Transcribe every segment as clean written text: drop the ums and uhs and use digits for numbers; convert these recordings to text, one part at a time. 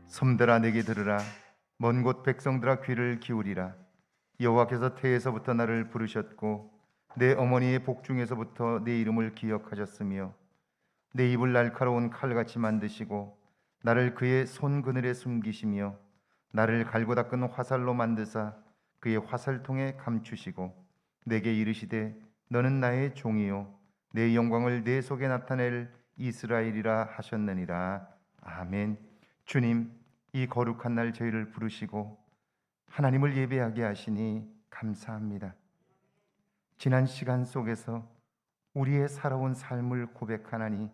섬들아 내게 들으라. 먼 곳 백성들아 귀를 기울이라. 여호와께서 태에서부터 나를 부르셨고 내 어머니의 복중에서부터 내 이름을 기억하셨으며 내 입을 날카로운 칼같이 만드시고 나를 그의 손 그늘에 숨기시며 나를 갈고 닦은 화살로 만드사 그의 화살통에 감추시고 내게 이르시되 너는 나의 종이요 내 영광을 내 속에 나타낼 이스라엘이라 하셨느니라. 아멘. 주님, 이 거룩한 날 저희를 부르시고 하나님을 예배하게 하시니 감사합니다. 지난 시간 속에서 우리의 살아온 삶을 고백하나니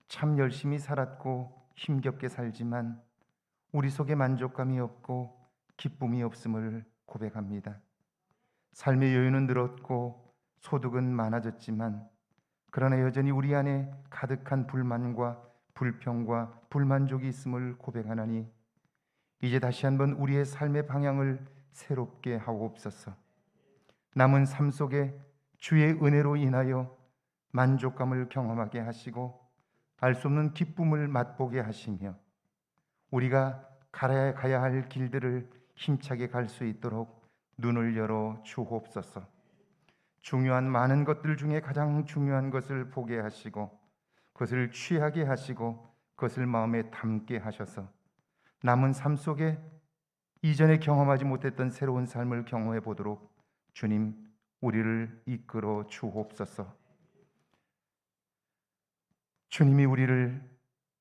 참 열심히 살았고 힘겹게 살지만 우리 속에 만족감이 없고 기쁨이 없음을 고백합니다. 삶의 여유는 늘었고 소득은 많아졌지만 그러나 여전히 우리 안에 가득한 불만과 불평과 불만족이 있음을 고백하나니 이제 다시 한번 우리의 삶의 방향을 새롭게 하옵소서. 남은 삶 속에 주의 은혜로 인하여 만족감을 경험하게 하시고 알 수 없는 기쁨을 맛보게 하시며 우리가 가야 할 길들을 힘차게 갈 수 있도록 눈을 열어 주옵소서. 중요한 많은 것들 중에 가장 중요한 것을 보게 하시고 그것을 취하게 하시고 그것을 마음에 담게 하셔서 남은 삶 속에 이전에 경험하지 못했던 새로운 삶을 경험해 보도록 주님 우리를 이끌어 주옵소서. 주님이 우리를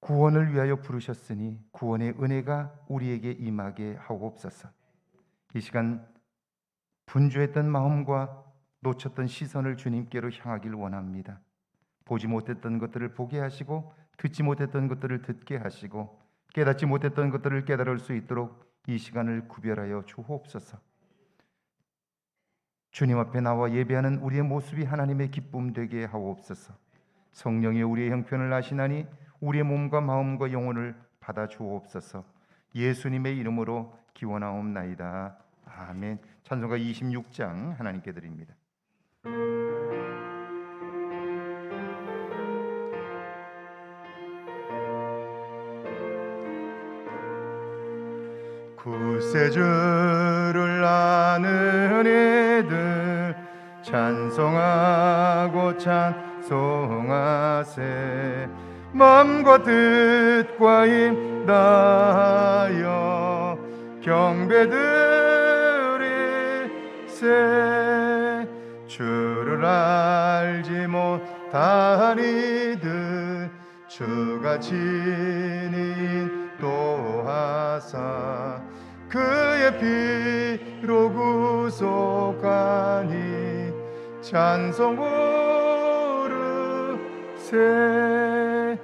구원을 위하여 부르셨으니 구원의 은혜가 우리에게 임하게 하옵소서. 이 시간 분주했던 마음과 놓쳤던 시선을 주님께로 향하길 원합니다. 보지 못했던 것들을 보게 하시고 듣지 못했던 것들을 듣게 하시고 깨닫지 못했던 것들을 깨달을 수 있도록 이 시간을 구별하여 주옵소서. 주님 앞에 나와 예배하는 우리의 모습이 하나님의 기쁨 되게 하옵소서. 성령이 우리의 형편을 아시나니 우리의 몸과 마음과 영혼을 받아 주옵소서. 예수님의 이름으로 기원하옵나이다. 아멘. 찬송가 26장 하나님께 드립니다. 구세주를 아는 이들 찬송하고 찬송하세. 마음과 뜻과 힘 다하여 경배드리세. 주를 알지 못한 이들 주가 친히 인도하사 그의 피로 구속하니 찬송 부르세.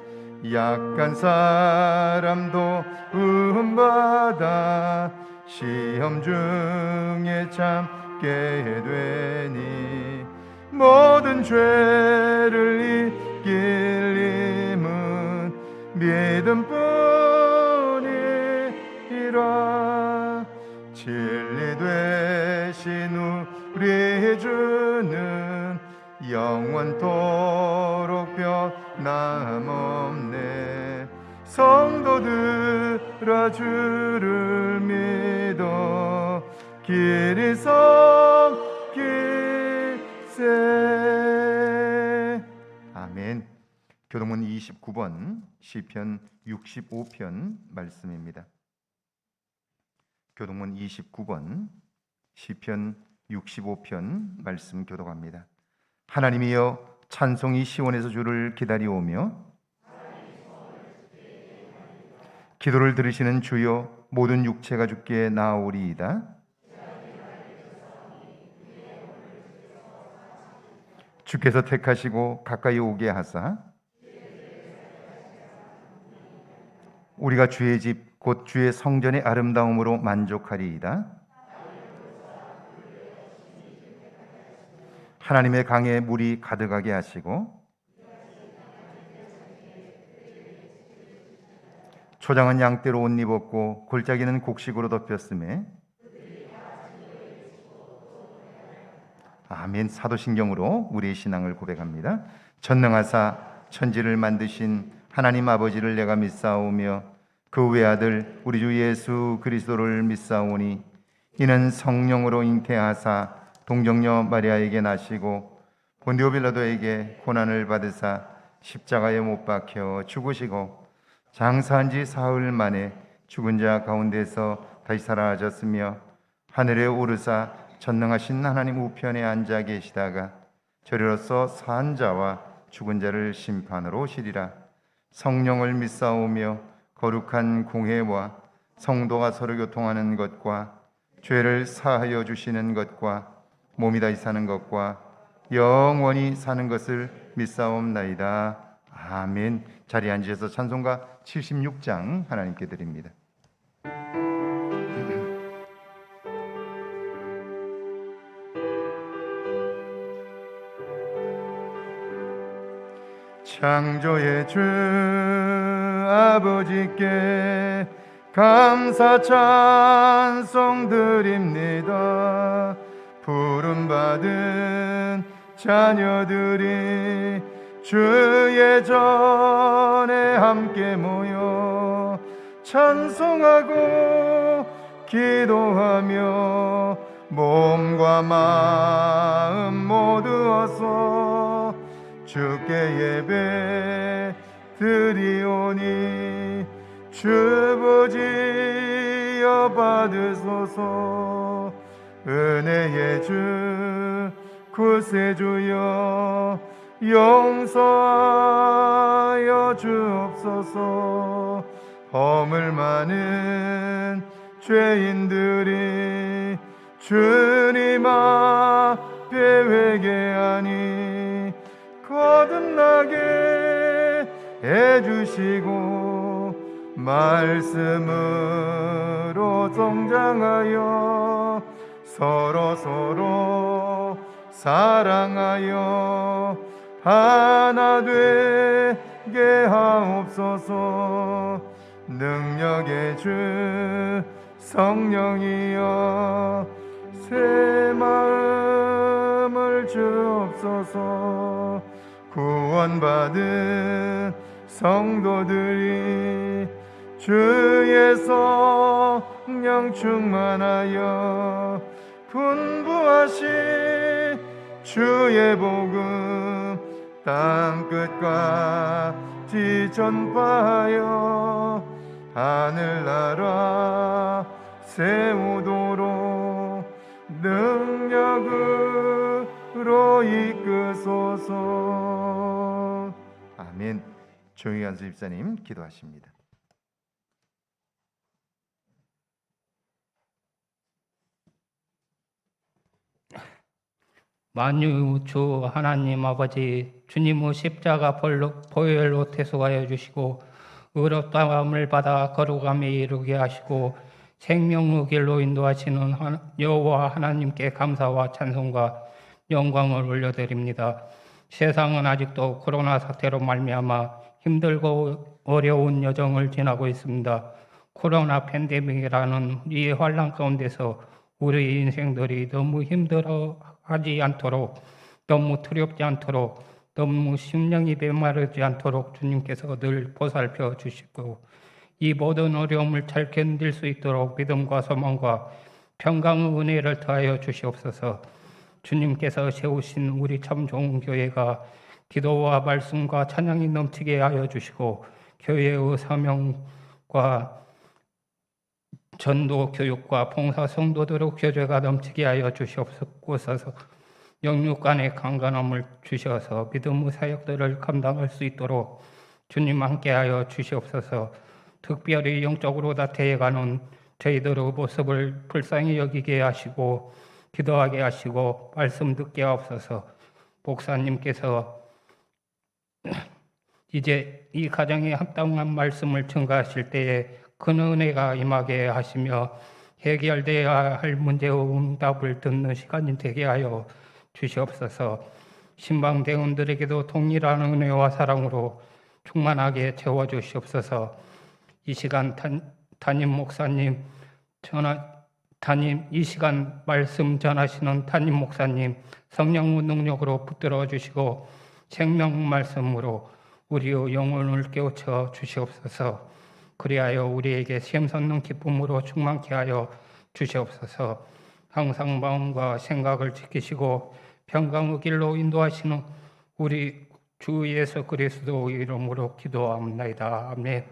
약한 사람도 은받아 시험 중에 참게 되니 모든 죄를 이길 힘은 믿음뿐이라. 진리 되신 우리 주는 영원토록 변함없네. 성도들아 주를 믿어 길이 섬기세. 아멘. 교동문 29번 시편 65편 말씀입니다. 교동문 29번 시편 65편 말씀 교독합니다. 하나님이여 찬송이 시온에서 주를 기다리오며 기도를 들으시는 주여 모든 육체가 주께 나아오리이다. 주께서 택하시고 가까이 오게 하사 우리가 주의 집 곧 주의 성전의 아름다움으로 만족하리이다. 하나님의 강에 물이 가득하게 하시고 초장은 양떼로 옷 입었고 골짜기는 곡식으로 덮였음에 아멘. 사도신경으로 우리의 신앙을 고백합니다. 전능하사 천지를 만드신 하나님 아버지를 내가 믿사오며 그 외아들 우리 주 예수 그리스도를 믿사오니 이는 성령으로 잉태하사 동정녀 마리아에게 나시고 본디오 빌라도에게 고난을 받으사 십자가에 못 박혀 죽으시고 장사한 지 사흘 만에 죽은 자 가운데서 다시 살아나셨으며 하늘에 오르사 전능하신 하나님 우편에 앉아 계시다가 저리로서 산 자와 죽은 자를 심판으로 오시리라. 성령을 믿사오며 거룩한 공회와 성도가 서로 교통하는 것과 죄를 사하여 주시는 것과 몸이 다시 사는 것과 영원히 사는 것을 믿사옵나이다. 아멘. 자리에 앉으셔서 찬송가 76장 하나님께 드립니다. 창조의 주 아버지께 감사 찬송 드립니다. 부름받은 자녀들이 주의 전에 함께 모여 찬송하고 기도하며 몸과 마음 모두 어서 주께 예배 드리오니 주부지여 받으소서. 은혜의 주 구세주여 용서하여 주옵소서. 허물 많은 죄인들이 주님 앞에 회개하니 거듭나게 해주시고 말씀으로 성장하여 서로 사랑하여 하나 되게 하옵소서. 능력의 주 성령이여 새 마음을 주옵소서. 구원받은 성도들이 주의 성령 충만하여 분부하신 주의 복음 땅끝까지 전파하여 하늘나라 세우도록 능력으로 이끄소서. 아멘. 조용한수 집사님 기도하십니다. 만유 주 하나님 아버지, 주님의 십자가 보혈로 태수하여 주시고 의롭다함을 받아 거룩함에 이르게 하시고 생명의 길로 인도하시는 여호와 하나님께 감사와 찬송과 영광을 올려드립니다. 세상은 아직도 코로나 사태로 말미암아 힘들고 어려운 여정을 지나고 있습니다. 코로나 팬데믹이라는 이 환란 가운데서 우리 인생들이 너무 힘들어하지 않도록, 너무 두렵지 않도록, 너무 심령이 메마르지 않도록 주님께서 늘 보살펴 주시고 이 모든 어려움을 잘 견딜 수 있도록 믿음과 소망과 평강의 은혜를 더하여 주시옵소서. 주님께서 세우신 우리 참 좋은 교회가 기도와 말씀과 찬양이 넘치게 하여 주시고 교회의 사명과 전도 교육과 봉사 성도들의 교제가 넘치게 하여 주시옵소서. 영육간의 강건함을 주셔서 믿음의 사역들을 감당할 수 있도록 주님 함께하여 주시옵소서. 특별히 영적으로 나태해가는 저희들의 모습을 불쌍히 여기게 하시고 기도하게 하시고 말씀 듣게 하옵소서. 목사님께서 이제 이 가정에 합당한 말씀을 증거하실 때에 큰 은혜가 임하게 하시며 해결되어야 할 문제의 응답을 듣는 시간이 되게 하여 주시옵소서. 신방대원들에게도 동일한 은혜와 사랑으로 충만하게 채워주시옵소서. 이 시간 담임 목사님, 이 시간 말씀 전하시는 담임 목사님 성령의 능력으로 붙들어 주시고 생명 말씀으로 우리의 영혼을 깨우쳐 주시옵소서. 그리하여 우리에게 샘솟는 기쁨으로 충만케 하여 주시옵소서. 항상 마음과 생각을 지키시고 평강의 길로 인도하시는 우리 주 예수 그리스도 이름으로 기도합니다. 아멘.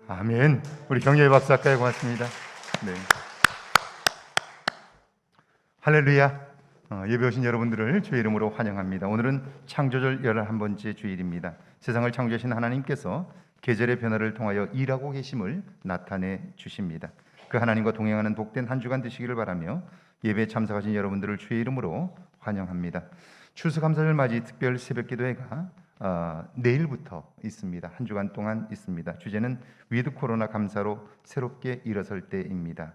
아멘. 우리 경례의 박수 할까요? 고맙습니다. 네. 할렐루야. 예배 오신 여러분들을 주의 이름으로 환영합니다. 오늘은 창조절 11번째 주일입니다. 세상을 창조하신 하나님께서 계절의 변화를 통하여 일하고 계심을 나타내 주십니다. 그 하나님과 동행하는 복된 한 주간 되시기를 바라며 예배에 참석하신 여러분들을 주의 이름으로 환영합니다. 추수감사절 맞이 특별 새벽기도회가 내일부터 있습니다. 한 주간 동안 있습니다. 주제는 위드 코로나 감사로 새롭게 일어설 때입니다.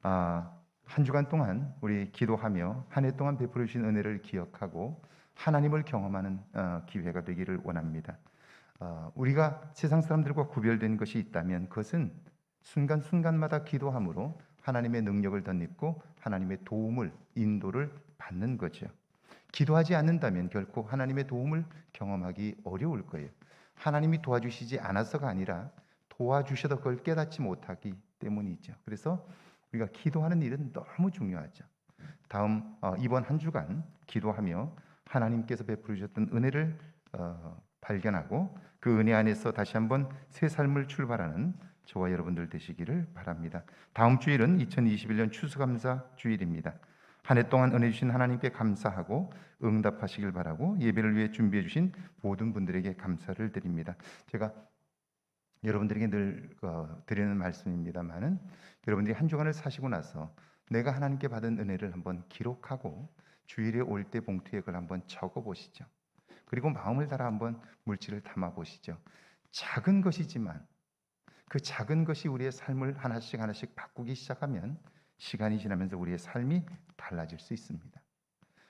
한 주간 동안 우리 기도하며 한 해 동안 베풀어 주신 은혜를 기억하고 하나님을 경험하는 기회가 되기를 원합니다. 우리가 세상 사람들과 구별된 것이 있다면 그것은 순간순간마다 기도함으로 하나님의 능력을 덧입고 하나님의 도움을, 인도를 받는 거죠. 기도하지 않는다면 결코 하나님의 도움을 경험하기 어려울 거예요. 하나님이 도와주시지 않아서가 아니라 도와주셔도 그걸 깨닫지 못하기 때문이죠. 그래서 우리가 기도하는 일은 너무 중요하죠. 이번 한 주간 기도하며 하나님께서 베풀어 주셨던 은혜를 발견하고 그 은혜 안에서 다시 한번 새 삶을 출발하는 저와 여러분들 되시기를 바랍니다. 다음 주일은 2021년 추수감사 주일입니다. 한 해 동안 은혜 주신 하나님께 감사하고 응답하시길 바라고 예배를 위해 준비해 주신 모든 분들에게 감사를 드립니다. 제가 여러분들에게 늘 드리는 말씀입니다만은 여러분들이 한 주간을 사시고 나서 내가 하나님께 받은 은혜를 한번 기록하고 주일에 올 때 봉투에 그걸 한번 적어 보시죠. 그리고 마음을 달아 한번 물질을 담아 보시죠. 작은 것이지만 그 작은 것이 우리의 삶을 하나씩 하나씩 바꾸기 시작하면 시간이 지나면서 우리의 삶이 달라질 수 있습니다.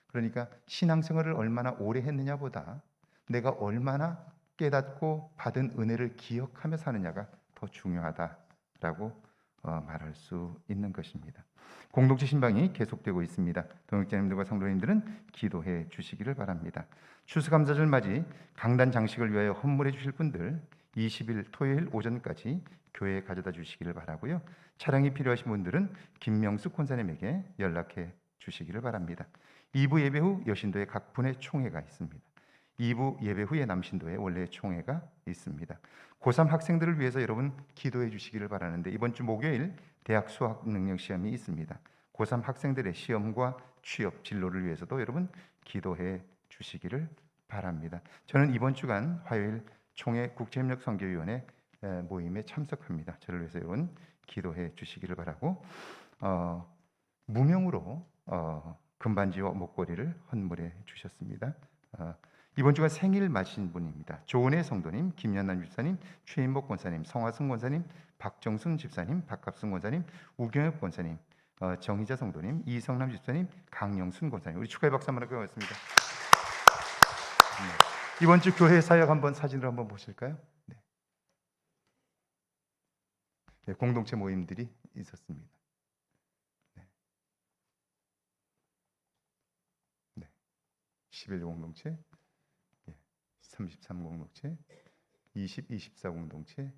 그러니까 신앙생활을 얼마나 오래 했느냐보다 내가 얼마나 깨닫고 받은 은혜를 기억하며 사느냐가 더 중요하다라고 말할 수 있는 것입니다. 공동체 신방이 계속되고 있습니다. 동역자님들과 성도님들은 기도해 주시기를 바랍니다. 추수감사절 맞이 강단 장식을 위하여 헌물해 주실 분들 20일 토요일 오전까지 교회에 가져다 주시기를 바라고요. 차량이 필요하신 분들은 김명숙 권사님에게 연락해 주시기를 바랍니다. 2부 예배 후 여신도에 각 분의 총회가 있습니다. 2부 예배 후에 남신도에 원래 총회가 있습니다. 고3 학생들을 위해서 여러분 기도해 주시기를 바라는데 이번 주 목요일 대학 수학 능력 시험이 있습니다. 고3 학생들의 시험과 취업 진로를 위해서도 여러분 기도해 주시기를 바랍니다. 저는 이번 주간 화요일 총회 국제협력 선교위원회 모임에 참석합니다. 저를 위해서 여러분 기도해 주시기를 바라고 무명으로 금반지와 목걸이를 헌물해 주셨습니다. 이번 주간 생일 맞으신 분입니다. 조은혜 성도님, 김연남 집사님, 최인복 권사님, 성화승 권사님, 박정순 집사님, 박갑순 권사님, 우경엽 권사님, 정희자 성도님, 이성남 집사님, 강영순 권사님, 우리 축하의 박수 한번 하겠습니다. 이번 주 교회 사역 한번 사진을 한번 보실까요? 네. 네, 공동체 모임들이 있었습니다. 네. 네. 11 공동체, 33 공동체, 20, 24 공동체,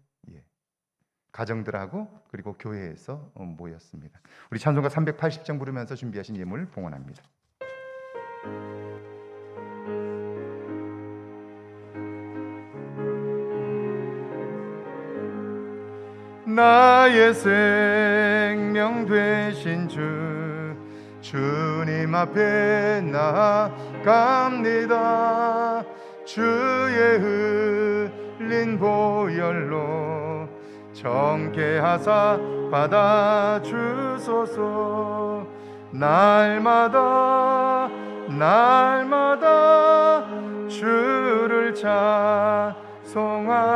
가정들하고 그리고 교회에서 모였습니다. 우리 찬송가 380장 부르면서 준비하신 예물 봉헌합니다. 나의 생명 되신 주님 앞에 나아갑니다. 주의 흘린 보혈로 정케하사 받아주소서. 날마다 주를 찬송하겠네.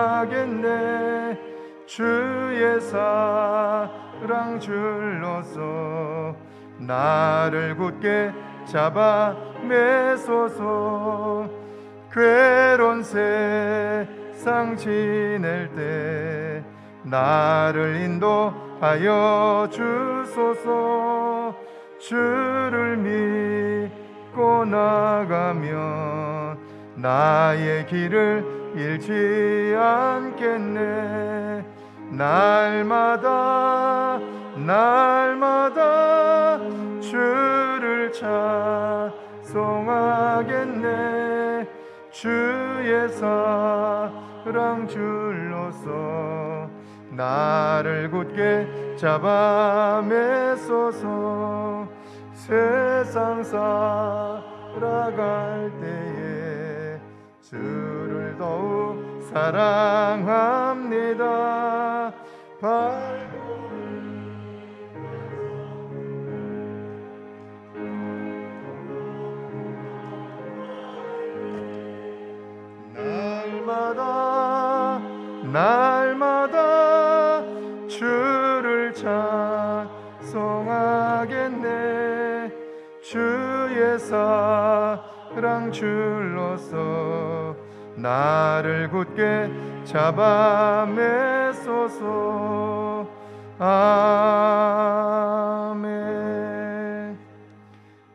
주의 사랑 줄로서 나를 굳게 잡아 매소서. 괴로운 세상 지낼 때 나를 인도하여 주소서. 주를 믿고 나가면 나의 길을 잃지 않겠네. 날마다 주를 찬송하겠네. 주의 사랑 줄로서 나를 굳게 잡아 매소서. 세상 살아갈 때에 주를 더욱 사랑합니다. 날마다 주를 찬송하겠네. 주의 사랑 줄로서 나를 굳게 잡아 매소서. 아멘.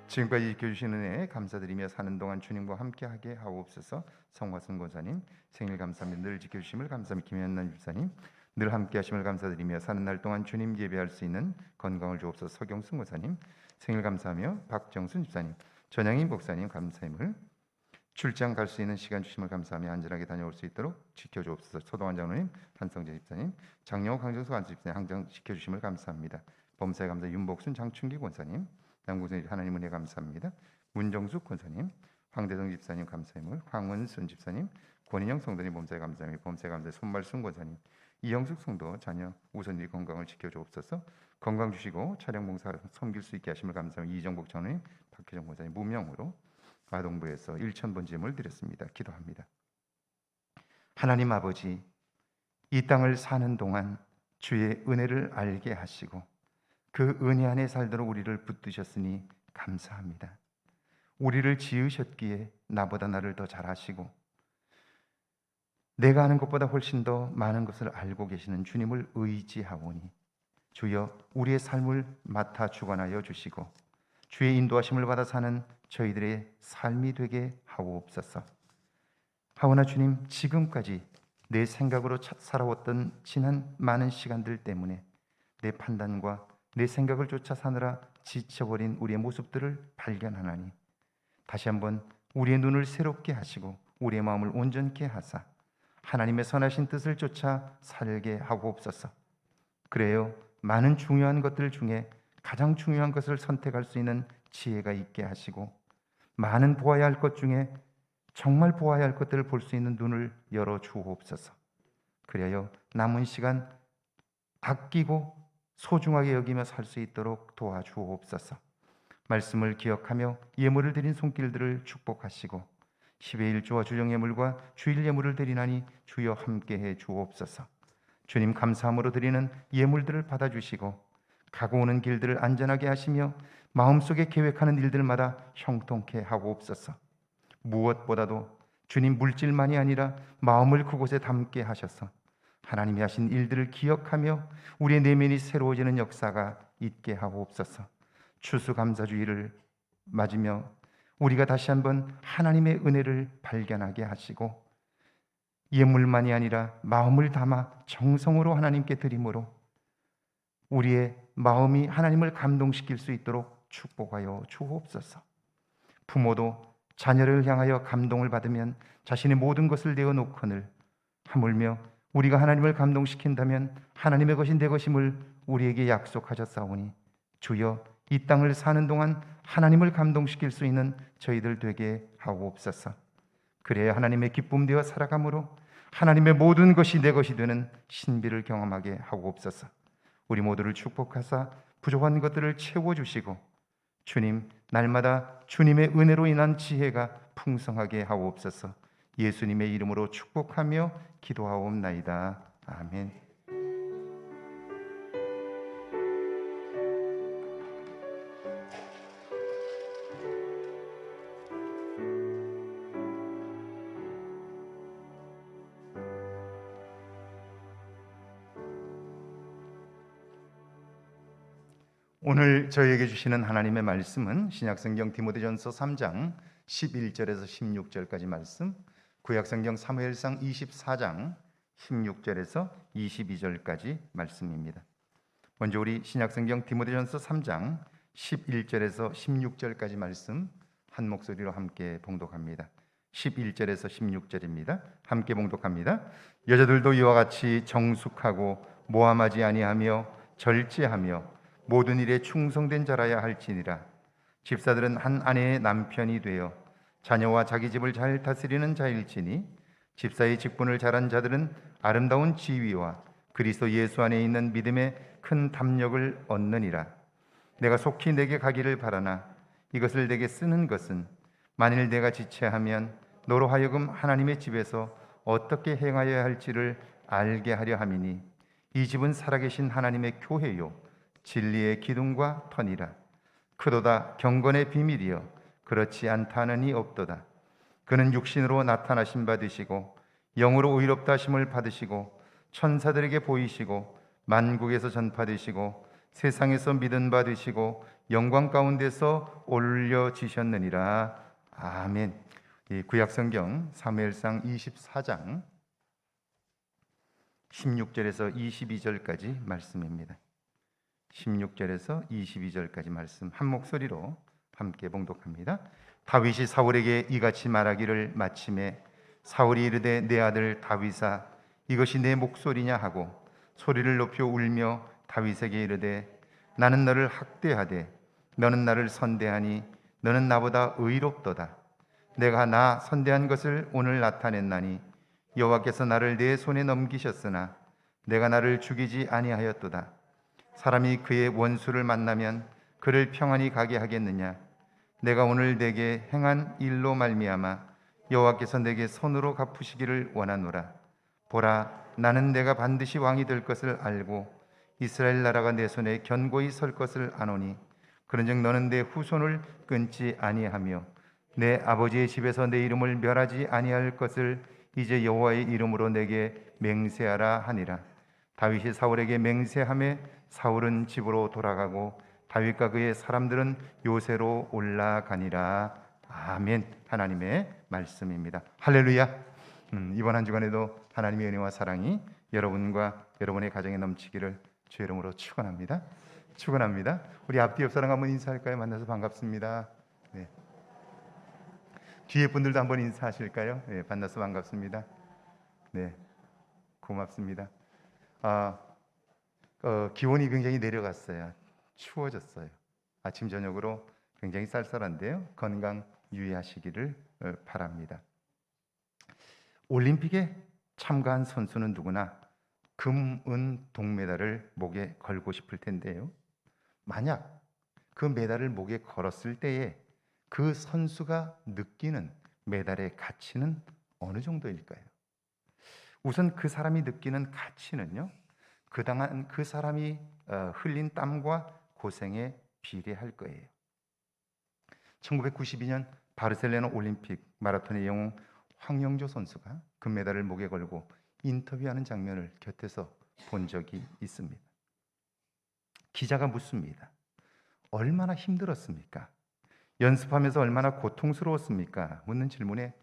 지금까지 지켜주신 은혜 감사드리며 사는 동안 주님과 함께하게 하옵소서. 성화순 권사님 생일 감사합니다. 늘 지켜주심을 감사합니다. 김현남 집사님 늘 함께하심을 감사드리며 사는 날 동안 주님 예배할 수 있는 건강을 주옵소서. 서경순 권사님 생일 감사하며 박정순 집사님 전영인 목사님 감사함을 출장 갈 수 있는 시간 주심을 감사하며 안전하게 다녀올 수 있도록 지켜주옵소서. 소동환 장로님, 한성재 집사님, 장영호 강정수 안수 집사님 항상 지켜주심을 감사합니다. 범사에 감사 윤복순 장충기 권사님, 남궁선 하나님 은혜 감사합니다. 문정숙 권사님, 황대성 집사님 감사함을 황원순 집사님, 권인영 성도님 범사에 감사하며 범사에 감사 손말순 권사님, 이영숙 성도 자녀 우선일 건강을 지켜주옵소서. 건강 주시고 촬영 봉사 섬길 수 있게 하심을 감사하며 이정복 장로님, 박혜정 권사님 무명으로 아동부에서 1,000번 제물 드렸습니다. 기도합니다. 하나님 아버지, 이 땅을 사는 동안 주의 은혜를 알게 하시고 그 은혜 안에 살도록 우리를 붙드셨으니 감사합니다. 우리를 지으셨기에 나보다 나를 더 잘 아시고 내가 아는 것보다 훨씬 더 많은 것을 알고 계시는 주님을 의지하오니 주여 우리의 삶을 맡아 주관하여 주시고 주의 인도하심을 받아 사는 저희들의 삶이 되게 하옵소서. 하오나 주님, 지금까지 내 생각으로 살아왔던 지난 많은 시간들 때문에 내 판단과 내 생각을 쫓아 사느라 지쳐버린 우리의 모습들을 발견하나니 다시 한번 우리의 눈을 새롭게 하시고 우리의 마음을 온전케 하사 하나님의 선하신 뜻을 쫓아 살게 하옵소서. 그래요, 많은 중요한 것들 중에 가장 중요한 것을 선택할 수 있는 지혜가 있게 하시고 많은 보아야 할 것 중에 정말 보아야 할 것들을 볼 수 있는 눈을 열어 주옵소서. 그래요, 남은 시간 아끼고 소중하게 여기며 살 수 있도록 도와주옵소서. 말씀을 기억하며 예물을 드린 손길들을 축복하시고 10의 1조와 주정 예물과 주일 예물을 드리나니 주여 함께해 주옵소서. 주님 감사함으로 드리는 예물들을 받아주시고 가고 오는 길들을 안전하게 하시며 마음속에 계획하는 일들마다 형통케 하옵소서. 무엇보다도 주님 물질만이 아니라 마음을 그곳에 담게 하셔서 하나님이 하신 일들을 기억하며 우리의 내면이 새로워지는 역사가 있게 하옵소서. 추수감사주의를 맞으며 우리가 다시 한번 하나님의 은혜를 발견하게 하시고 예물만이 아니라 마음을 담아 정성으로 하나님께 드림으로 우리의 마음이 하나님을 감동시킬 수 있도록 축복하여 주옵소서. 부모도 자녀를 향하여 감동을 받으면 자신의 모든 것을 내어놓거늘 하물며 우리가 하나님을 감동시킨다면 하나님의 것이 내 것임을 우리에게 약속하셨사오니 주여 이 땅을 사는 동안 하나님을 감동시킬 수 있는 저희들 되게 하옵소서. 그래야 하나님의 기쁨 되어 살아감으로 하나님의 모든 것이 내 것이 되는 신비를 경험하게 하옵소서. 우리 모두를 축복하사 부족한 것들을 채워주시고 주님 날마다 주님의 은혜로 인한 지혜가 풍성하게 하옵소서. 예수님의 이름으로 축복하며 기도하옵나이다. 아멘. 오늘 저희에게 주시는 하나님의 말씀은 신약성경 디모데전서 3장 11절에서 16절까지 말씀, 구약성경 사무엘상 24장 16절에서 22절까지 말씀입니다. 먼저 우리 신약성경 디모데전서 3장 11절에서 16절까지 말씀 한 목소리로 함께 봉독합니다. 11절에서 16절입니다. 함께 봉독합니다. 여자들도 이와 같이 정숙하고 모함하지 아니하며 절제하며 모든 일에 충성된 자라야 할지니라. 집사들은 한 아내의 남편이 되어 자녀와 자기 집을 잘 다스리는 자일지니 집사의 직분을 잘한 자들은 아름다운 지위와 그리스도 예수 안에 있는 믿음의 큰 담력을 얻느니라. 내가 속히 내게 가기를 바라나 이것을 내게 쓰는 것은 만일 내가 지체하면 너로 하여금 하나님의 집에서 어떻게 행하여야 할지를 알게 하려 함이니 이 집은 살아계신 하나님의 교회요 진리의 기둥과 터니라. 크도다 경건의 비밀이여 그렇지 않다는 이 없도다. 그는 육신으로 나타나신 바 되시고 영으로 의롭다 하심을 받으시고 천사들에게 보이시고 만국에서 전파되시고 세상에서 믿음 받으시고 영광 가운데서 올려지셨느니라. 아멘. 이 구약성경 사무엘상 24장 16절에서 22절까지 말씀입니다. 16절에서 22절까지 말씀 한 목소리로 함께 봉독합니다. 다윗이 사울에게 이같이 말하기를 마침에 사울이 이르되 내 아들 다윗아 이것이 내 목소리냐 하고 소리를 높여 울며 다윗에게 이르되 나는 너를 학대하되 너는 나를 선대하니 너는 나보다 의롭도다. 내가 나 선대한 것을 오늘 나타냈나니 여호와께서 나를 내 손에 넘기셨으나 내가 나를 죽이지 아니하였도다. 사람이 그의 원수를 만나면 그를 평안히 가게 하겠느냐? 내가 오늘 내게 행한 일로 말미암아 여호와께서 내게 손으로 갚으시기를 원하노라. 보라, 나는 내가 반드시 왕이 될 것을 알고 이스라엘 나라가 내 손에 견고히 설 것을 아노니 그런즉 너는 내 후손을 끊지 아니하며 내 아버지의 집에서 내 이름을 멸하지 아니할 것을 이제 여호와의 이름으로 내게 맹세하라 하니라. 다윗이 사울에게 맹세하매 사울은 집으로 돌아가고 다윗과 그의 사람들은 요새로 올라가니라. 아멘. 하나님의 말씀입니다. 할렐루야. 이번 한 주간에도 하나님의 은혜와 사랑이 여러분과 여러분의 가정에 넘치기를 주의 이름으로 축원합니다. 축원합니다. 우리 앞뒤 옆 사람 한번 인사할까요? 만나서 반갑습니다. 네. 뒤에 분들도 한번 인사하실까요? 네, 만나서 반갑습니다. 네, 고맙습니다. 기온이 굉장히 내려갔어요. 추워졌어요. 아침 저녁으로 굉장히 쌀쌀한데요. 건강 유의하시기를 바랍니다. 올림픽에 참가한 선수는 누구나 금, 은, 동메달을 목에 걸고 싶을 텐데요. 만약 그 메달을 목에 걸었을 때에 그 선수가 느끼는 메달의 가치는 어느 정도일까요? 우선 그 사람이 느끼는 가치는요, 그 사람이 흘린 땀과 고생에 비례할 거예요. 1992년 바르셀로나 올림픽 마라톤의 영웅 황영조 선수가 금메달을 목에 걸고 인터뷰하는 장면을 곁에서 본 적이 있습니다. 기자가 묻습니다. 얼마나 힘들었습니까? 연습하면서 얼마나 고통스러웠습니까? 묻는 질문에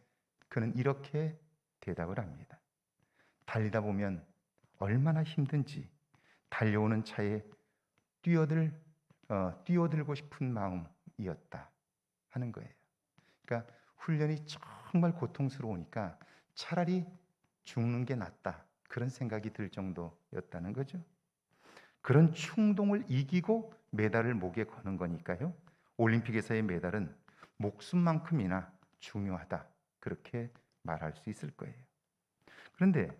그는 이렇게 대답을 합니다. 달리다 보면 얼마나 힘든지 달려오는 차에 뛰어들고 싶은 마음이었다 하는 거예요. 그러니까 훈련이 정말 고통스러우니까 차라리 죽는 게 낫다 그런 생각이 들 정도였다는 거죠. 그런 충동을 이기고 메달을 목에 거는 거니까요. 올림픽에서의 메달은 목숨만큼이나 중요하다 그렇게 말할 수 있을 거예요. 그런데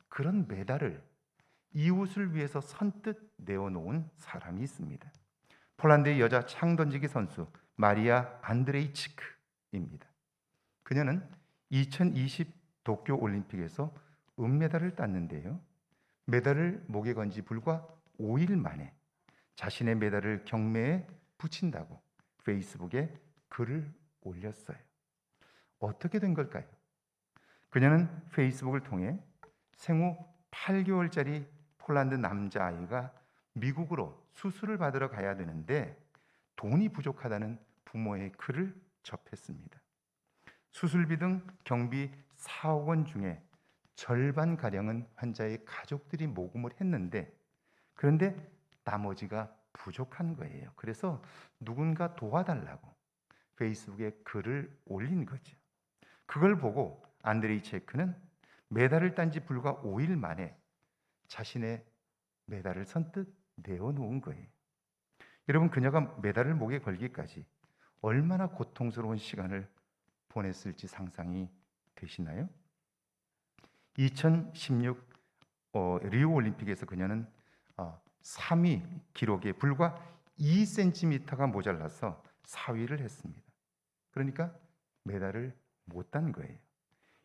그런 메달을 이웃을 위해서 선뜻 내어놓은 사람이 있습니다. 폴란드의 여자 창던지기 선수 마리아 안드레이치크입니다. 그녀는 2020 도쿄 올림픽에서 은메달을 땄는데요. 메달을 목에 건 지 불과 5일 만에 자신의 메달을 경매에 붙인다고 페이스북에 글을 올렸어요. 어떻게 된 걸까요? 그녀는 페이스북을 통해 생후 8개월짜리 폴란드 남자아이가 미국으로 수술을 받으러 가야 되는데 돈이 부족하다는 부모의 글을 접했습니다. 수술비 등 경비 4억 원 중에 절반가량은 환자의 가족들이 모금을 했는데 그런데 나머지가 부족한 거예요. 그래서 누군가 도와달라고 페이스북에 글을 올린 거죠. 그걸 보고 안드레이 체크는 메달을 딴 지 불과 5일 만에 자신의 메달을 선뜻 내어놓은 거예요. 여러분, 그녀가 메달을 목에 걸기까지 얼마나 고통스러운 시간을 보냈을지 상상이 되시나요? 2016 리우 올림픽에서 그녀는 3위 기록에 불과 2cm가 모자라서 4위를 했습니다. 그러니까 메달을 못 딴 거예요.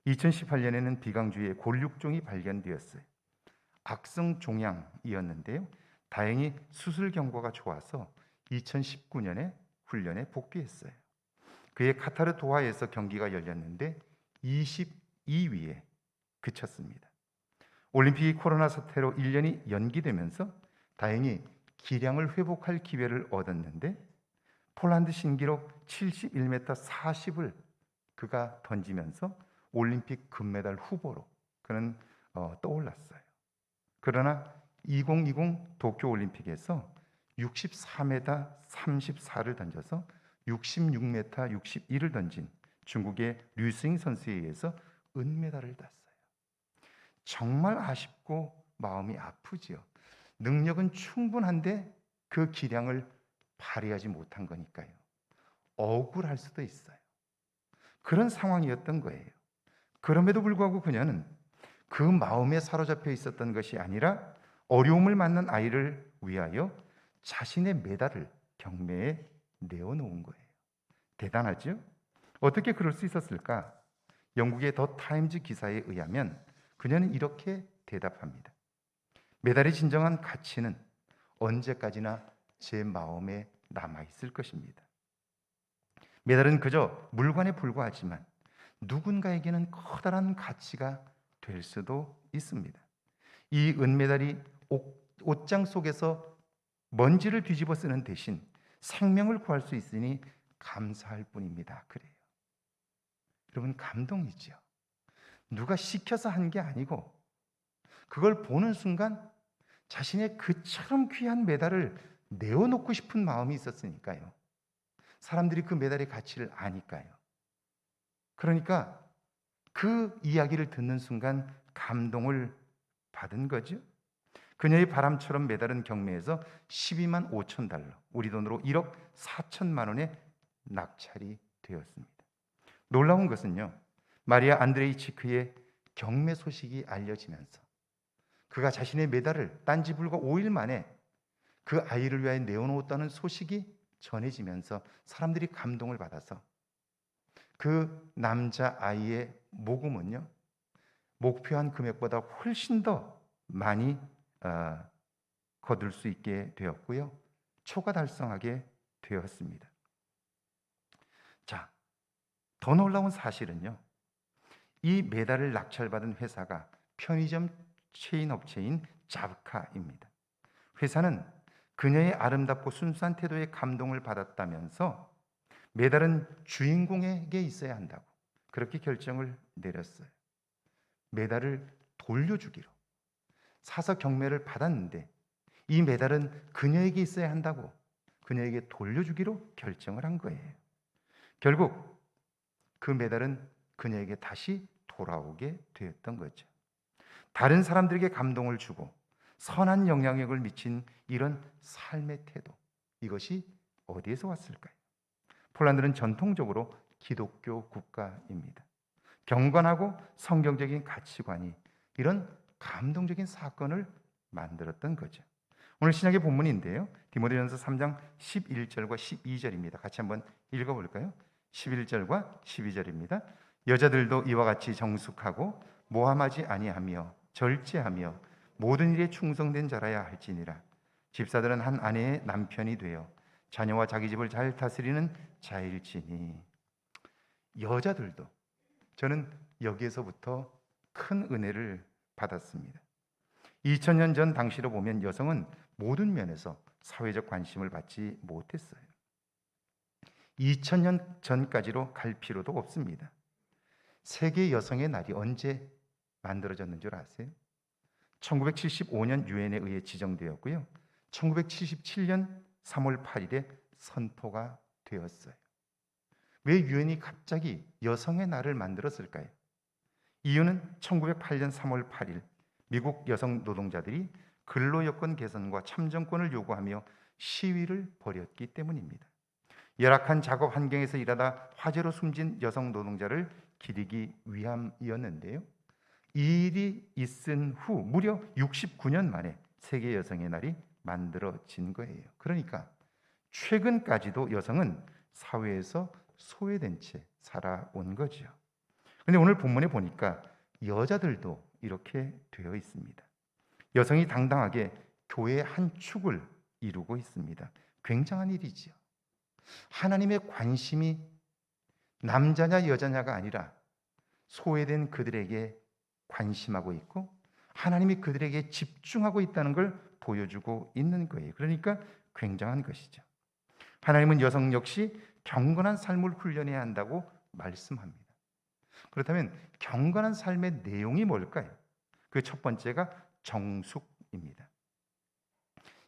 2018년에는 비강주에 골육종이 발견되었어요. 악성 종양이었는데요. 다행히 수술 경과가 좋아서 2019년에 훈련에 복귀했어요. 그의 카타르 도하에서 경기가 열렸는데 22위에 그쳤습니다. 올림픽이 코로나 사태로 1년이 연기되면서 다행히 기량을 회복할 기회를 얻었는데 폴란드 신기록 71m 40을 그가 던지면서 올림픽 금메달 후보로 그는 떠올랐어요. 그러나 2020 도쿄올림픽에서 64m 34를 던져서 66m 61을 던진 중국의 류스잉 선수에 의해서 은메달을 땄어요. 정말 아쉽고 마음이 아프지요. 능력은 충분한데 그 기량을 발휘하지 못한 거니까요. 억울할 수도 있어요. 그런 상황이었던 거예요. 그럼에도 불구하고 그녀는 그 마음에 사로잡혀 있었던 것이 아니라 어려움을 맞는 아이를 위하여 자신의 메달을 경매에 내어놓은 거예요. 대단하죠? 어떻게 그럴 수 있었을까? 영국의 더 타임즈 기사에 의하면 그녀는 이렇게 대답합니다. 메달의 진정한 가치는 언제까지나 제 마음에 남아있을 것입니다. 메달은 그저 물건에 불과하지만 누군가에게는 커다란 가치가 될 수도 있습니다. 이 은메달이 옷장 속에서 먼지를 뒤집어 쓰는 대신 생명을 구할 수 있으니 감사할 뿐입니다. 그래요. 여러분, 감동이죠. 누가 시켜서 한 게 아니고 그걸 보는 순간 자신의 그처럼 귀한 메달을 내어놓고 싶은 마음이 있었으니까요. 사람들이 그 메달의 가치를 아니까요. 그러니까 그 이야기를 듣는 순간 감동을 받은 거죠. 그녀의 바람처럼 메달은 경매에서 12만 5천 달러, 우리 돈으로 1억 4천만 원에 낙찰이 되었습니다. 놀라운 것은요, 마리아 안드레이치크의 경매 소식이 알려지면서 그가 자신의 메달을 딴지 불과 5일 만에 그 아이를 위하여 내어놓았다는 소식이 전해지면서 사람들이 감동을 받아서 그 남자 아이의 모금은요, 목표한 금액보다 훨씬 더 많이 거둘 수 있게 되었고요, 초과 달성하게 되었습니다. 자, 더 놀라운 사실은요, 이 메달을 낙찰받은 회사가 편의점 체인 업체인 자브카입니다. 회사는 그녀의 아름답고 순수한 태도에 감동을 받았다면서 메달은 주인공에게 있어야 한다고 그렇게 결정을 내렸어요. 메달을 돌려주기로. 사서 경매를 받았는데 이 메달은 그녀에게 있어야 한다고 그녀에게 돌려주기로 결정을 한 거예요. 결국 그 메달은 그녀에게 다시 돌아오게 되었던 거죠. 다른 사람들에게 감동을 주고 선한 영향력을 미친 이런 삶의 태도, 이것이 어디에서 왔을까요? 폴란드는 전통적으로 기독교 국가입니다. 경건하고 성경적인 가치관이 이런 감동적인 사건을 만들었던 거죠. 오늘 신약의 본문인데요, 디모데전서 3장 11절과 12절입니다. 같이 한번 읽어볼까요? 11절과 12절입니다. 여자들도 이와 같이 정숙하고 모함하지 아니하며 절제하며 모든 일에 충성된 자라야 할지니라. 집사들은 한 아내의 남편이 되어 자녀와 자기 집을 잘 다스리는 자일지니. 여자들도, 저는 여기에서부터 큰 은혜를 받았습니다. 2000년 전 당시로 보면 여성은 모든 면에서 사회적 관심을 받지 못했어요. 2000년 전까지로 갈 필요도 없습니다. 세계 여성의 날이 언제 만들어졌는 줄 아세요? 1975년 유엔에 의해 지정되었고요, 1977년 3월 8일에 선포가 되었어요. 왜 유엔이 갑자기 여성의 날을 만들었을까요? 이유는 1908년 3월 8일 미국 여성 노동자들이 근로여건 개선과 참정권을 요구하며 시위를 벌였기 때문입니다. 열악한 작업 환경에서 일하다 화재로 숨진 여성 노동자를 기리기 위함이었는데요, 이 일이 있은 후 무려 69년 만에 세계 여성의 날이 만들어진 거예요. 그러니까 최근까지도 여성은 사회에서 소외된 채 살아온 거죠. 그런데 오늘 본문에 보니까 여자들도 이렇게 되어 있습니다. 여성이 당당하게 교회의 한 축을 이루고 있습니다. 굉장한 일이지요. 하나님의 관심이 남자냐 여자냐가 아니라 소외된 그들에게 관심하고 있고, 하나님이 그들에게 집중하고 있다는 걸 보여주고 있는 거예요. 그러니까 굉장한 것이죠. 하나님은 여성 역시 경건한 삶을 훈련해야 한다고 말씀합니다. 그렇다면 경건한 삶의 내용이 뭘까요? 그 첫 번째가 정숙입니다.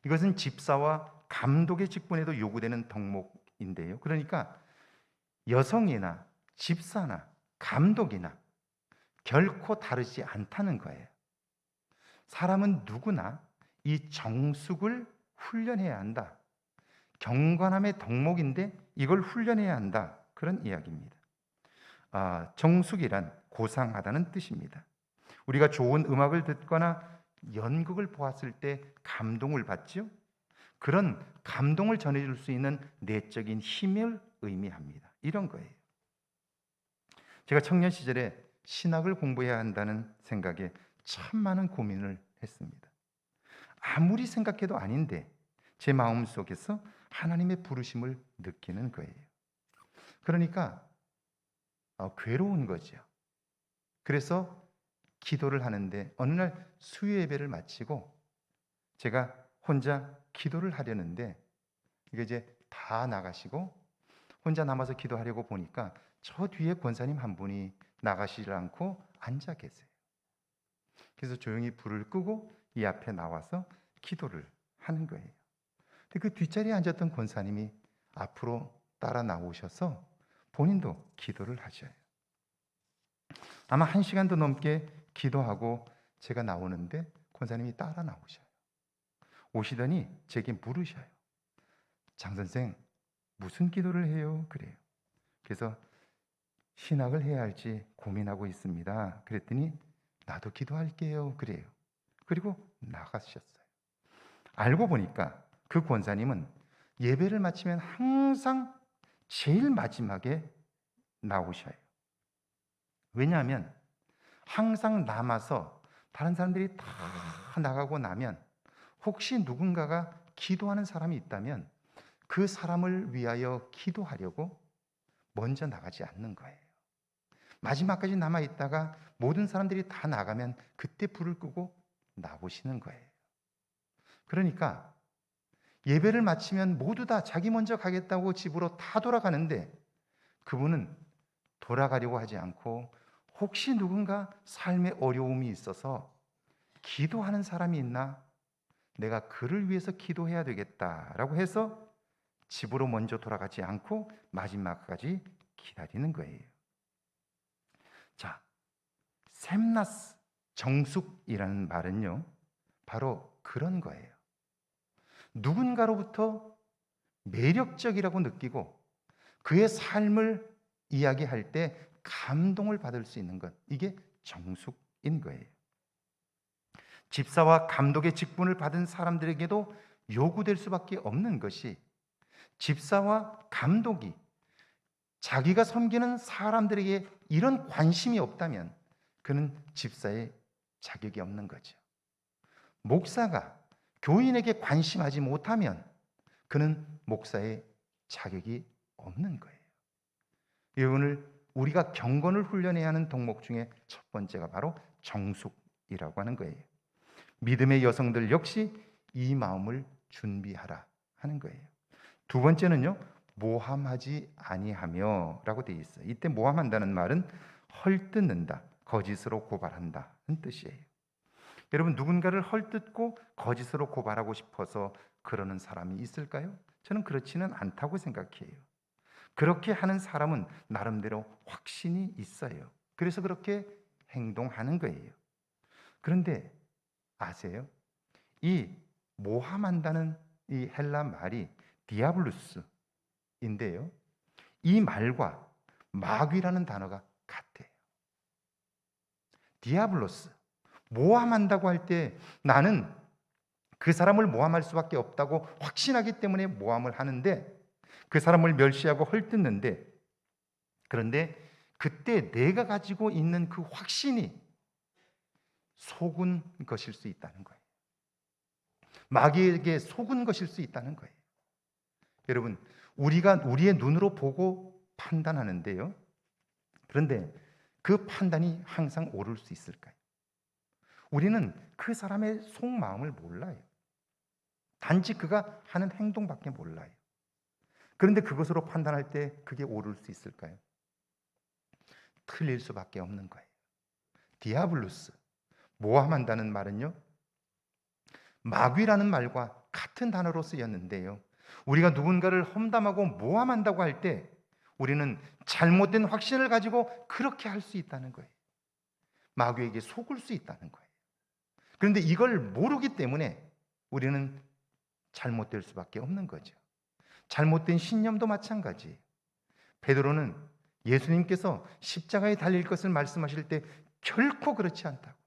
이것은 집사와 감독의 직분에도 요구되는 덕목인데요. 그러니까 여성이나 집사나 감독이나 결코 다르지 않다는 거예요. 사람은 누구나 이 정숙을 훈련해야 한다. 경건함의 덕목인데 이걸 훈련해야 한다. 그런 이야기입니다. 정숙이란 고상하다는 뜻입니다. 우리가 좋은 음악을 듣거나 연극을 보았을 때 감동을 받죠. 그런 감동을 전해줄 수 있는 내적인 힘을 의미합니다. 이런 거예요. 제가 청년 시절에 신학을 공부해야 한다는 생각에 참 많은 고민을 했습니다. 아무리 생각해도 아닌데 제 마음속에서 하나님의 부르심을 느끼는 거예요. 그러니까 괴로운 거죠. 그래서 기도를 하는데 어느 날 수요 예배를 마치고 제가 혼자 기도를 하려는데 이게 이제 다 나가시고 혼자 남아서 기도하려고 보니까 저 뒤에 권사님 한 분이 나가시지 않고 앉아 계세요. 그래서 조용히 불을 끄고 이 앞에 나와서 기도를 하는 거예요. 근데 그 뒷자리에 앉았던 권사님이 앞으로 따라 나오셔서 본인도 기도를 하셔요. 아마 1시간도 넘게 기도하고 제가 나오는데 권사님이 따라 나오셔요. 오시더니 제게 물으셔요. 장 선생, 무슨 기도를 해요? 그래요. 그래서 신학을 해야 할지 고민하고 있습니다. 그랬더니 나도 기도할게요. 그래요. 그리고 나가셨어요. 알고 보니까 그 권사님은 예배를 마치면 항상 제일 마지막에 나오셔요. 왜냐하면 항상 남아서 다른 사람들이 다 나가고 나면 혹시 누군가가 기도하는 사람이 있다면 그 사람을 위하여 기도하려고 먼저 나가지 않는 거예요. 마지막까지 남아 있다가 모든 사람들이 다 나가면 그때 불을 끄고 나오시는 거예요. 그러니까 예배를 마치면 모두 다 자기 먼저 가겠다고 집으로 다 돌아가는데 그분은 돌아가려고 하지 않고 혹시 누군가 삶에 어려움이 있어서 기도하는 사람이 있나? 내가 그를 위해서 기도해야 되겠다라고 해서 집으로 먼저 돌아가지 않고 마지막까지 기다리는 거예요. 자, 샘나스, 정숙이라는 말은요, 바로 그런 거예요. 누군가로부터 매력적이라고 느끼고 그의 삶을 이야기할 때 감동을 받을 수 있는 것, 이게 정숙인 거예요. 집사와 감독의 직분을 받은 사람들에게도 요구될 수밖에 없는 것이 집사와 감독이 자기가 섬기는 사람들에게 이런 관심이 없다면 그는 집사의 자격이 없는 거죠. 목사가 교인에게 관심하지 못하면 그는 목사의 자격이 없는 거예요. 오늘 우리가 경건을 훈련해야 하는 덕목 중에 첫 번째가 바로 정숙이라고 하는 거예요. 믿음의 여성들 역시 이 마음을 준비하라 하는 거예요. 두 번째는요, 모함하지 아니하며 라고 되어 있어요. 이때 모함한다는 말은 헐뜯는다, 거짓으로 고발한다는 뜻이에요. 여러분, 누군가를 헐뜯고 거짓으로 고발하고 싶어서 그러는 사람이 있을까요? 저는 그렇지는 않다고 생각해요. 그렇게 하는 사람은 나름대로 확신이 있어요. 그래서 그렇게 행동하는 거예요. 그런데 아세요? 이 모함한다는 이 헬라 말이 디아블루스인데요. 이 말과 마귀라는 단어가 같아요. 디아블로스, 모함한다고 할 때 나는 그 사람을 모함할 수밖에 없다고 확신하기 때문에 모함을 하는데 그 사람을 멸시하고 헐뜯는데, 그런데 그때 내가 가지고 있는 그 확신이 속은 것일 수 있다는 거예요. 마귀에게 속은 것일 수 있다는 거예요. 여러분, 우리가 우리의 눈으로 보고 판단하는데요. 그런데 그 판단이 항상 옳을 수 있을까요? 우리는 그 사람의 속마음을 몰라요. 단지 그가 하는 행동밖에 몰라요. 그런데 그것으로 판단할 때 그게 옳을 수 있을까요? 틀릴 수밖에 없는 거예요. 디아블루스, 모함한다는 말은요, 마귀라는 말과 같은 단어로 쓰였는데요, 우리가 누군가를 험담하고 모함한다고 할 때 우리는 잘못된 확신을 가지고 그렇게 할 수 있다는 거예요. 마귀에게 속을 수 있다는 거예요. 그런데 이걸 모르기 때문에 우리는 잘못될 수밖에 없는 거죠. 잘못된 신념도 마찬가지예요. 베드로는 예수님께서 십자가에 달릴 것을 말씀하실 때 결코 그렇지 않다고,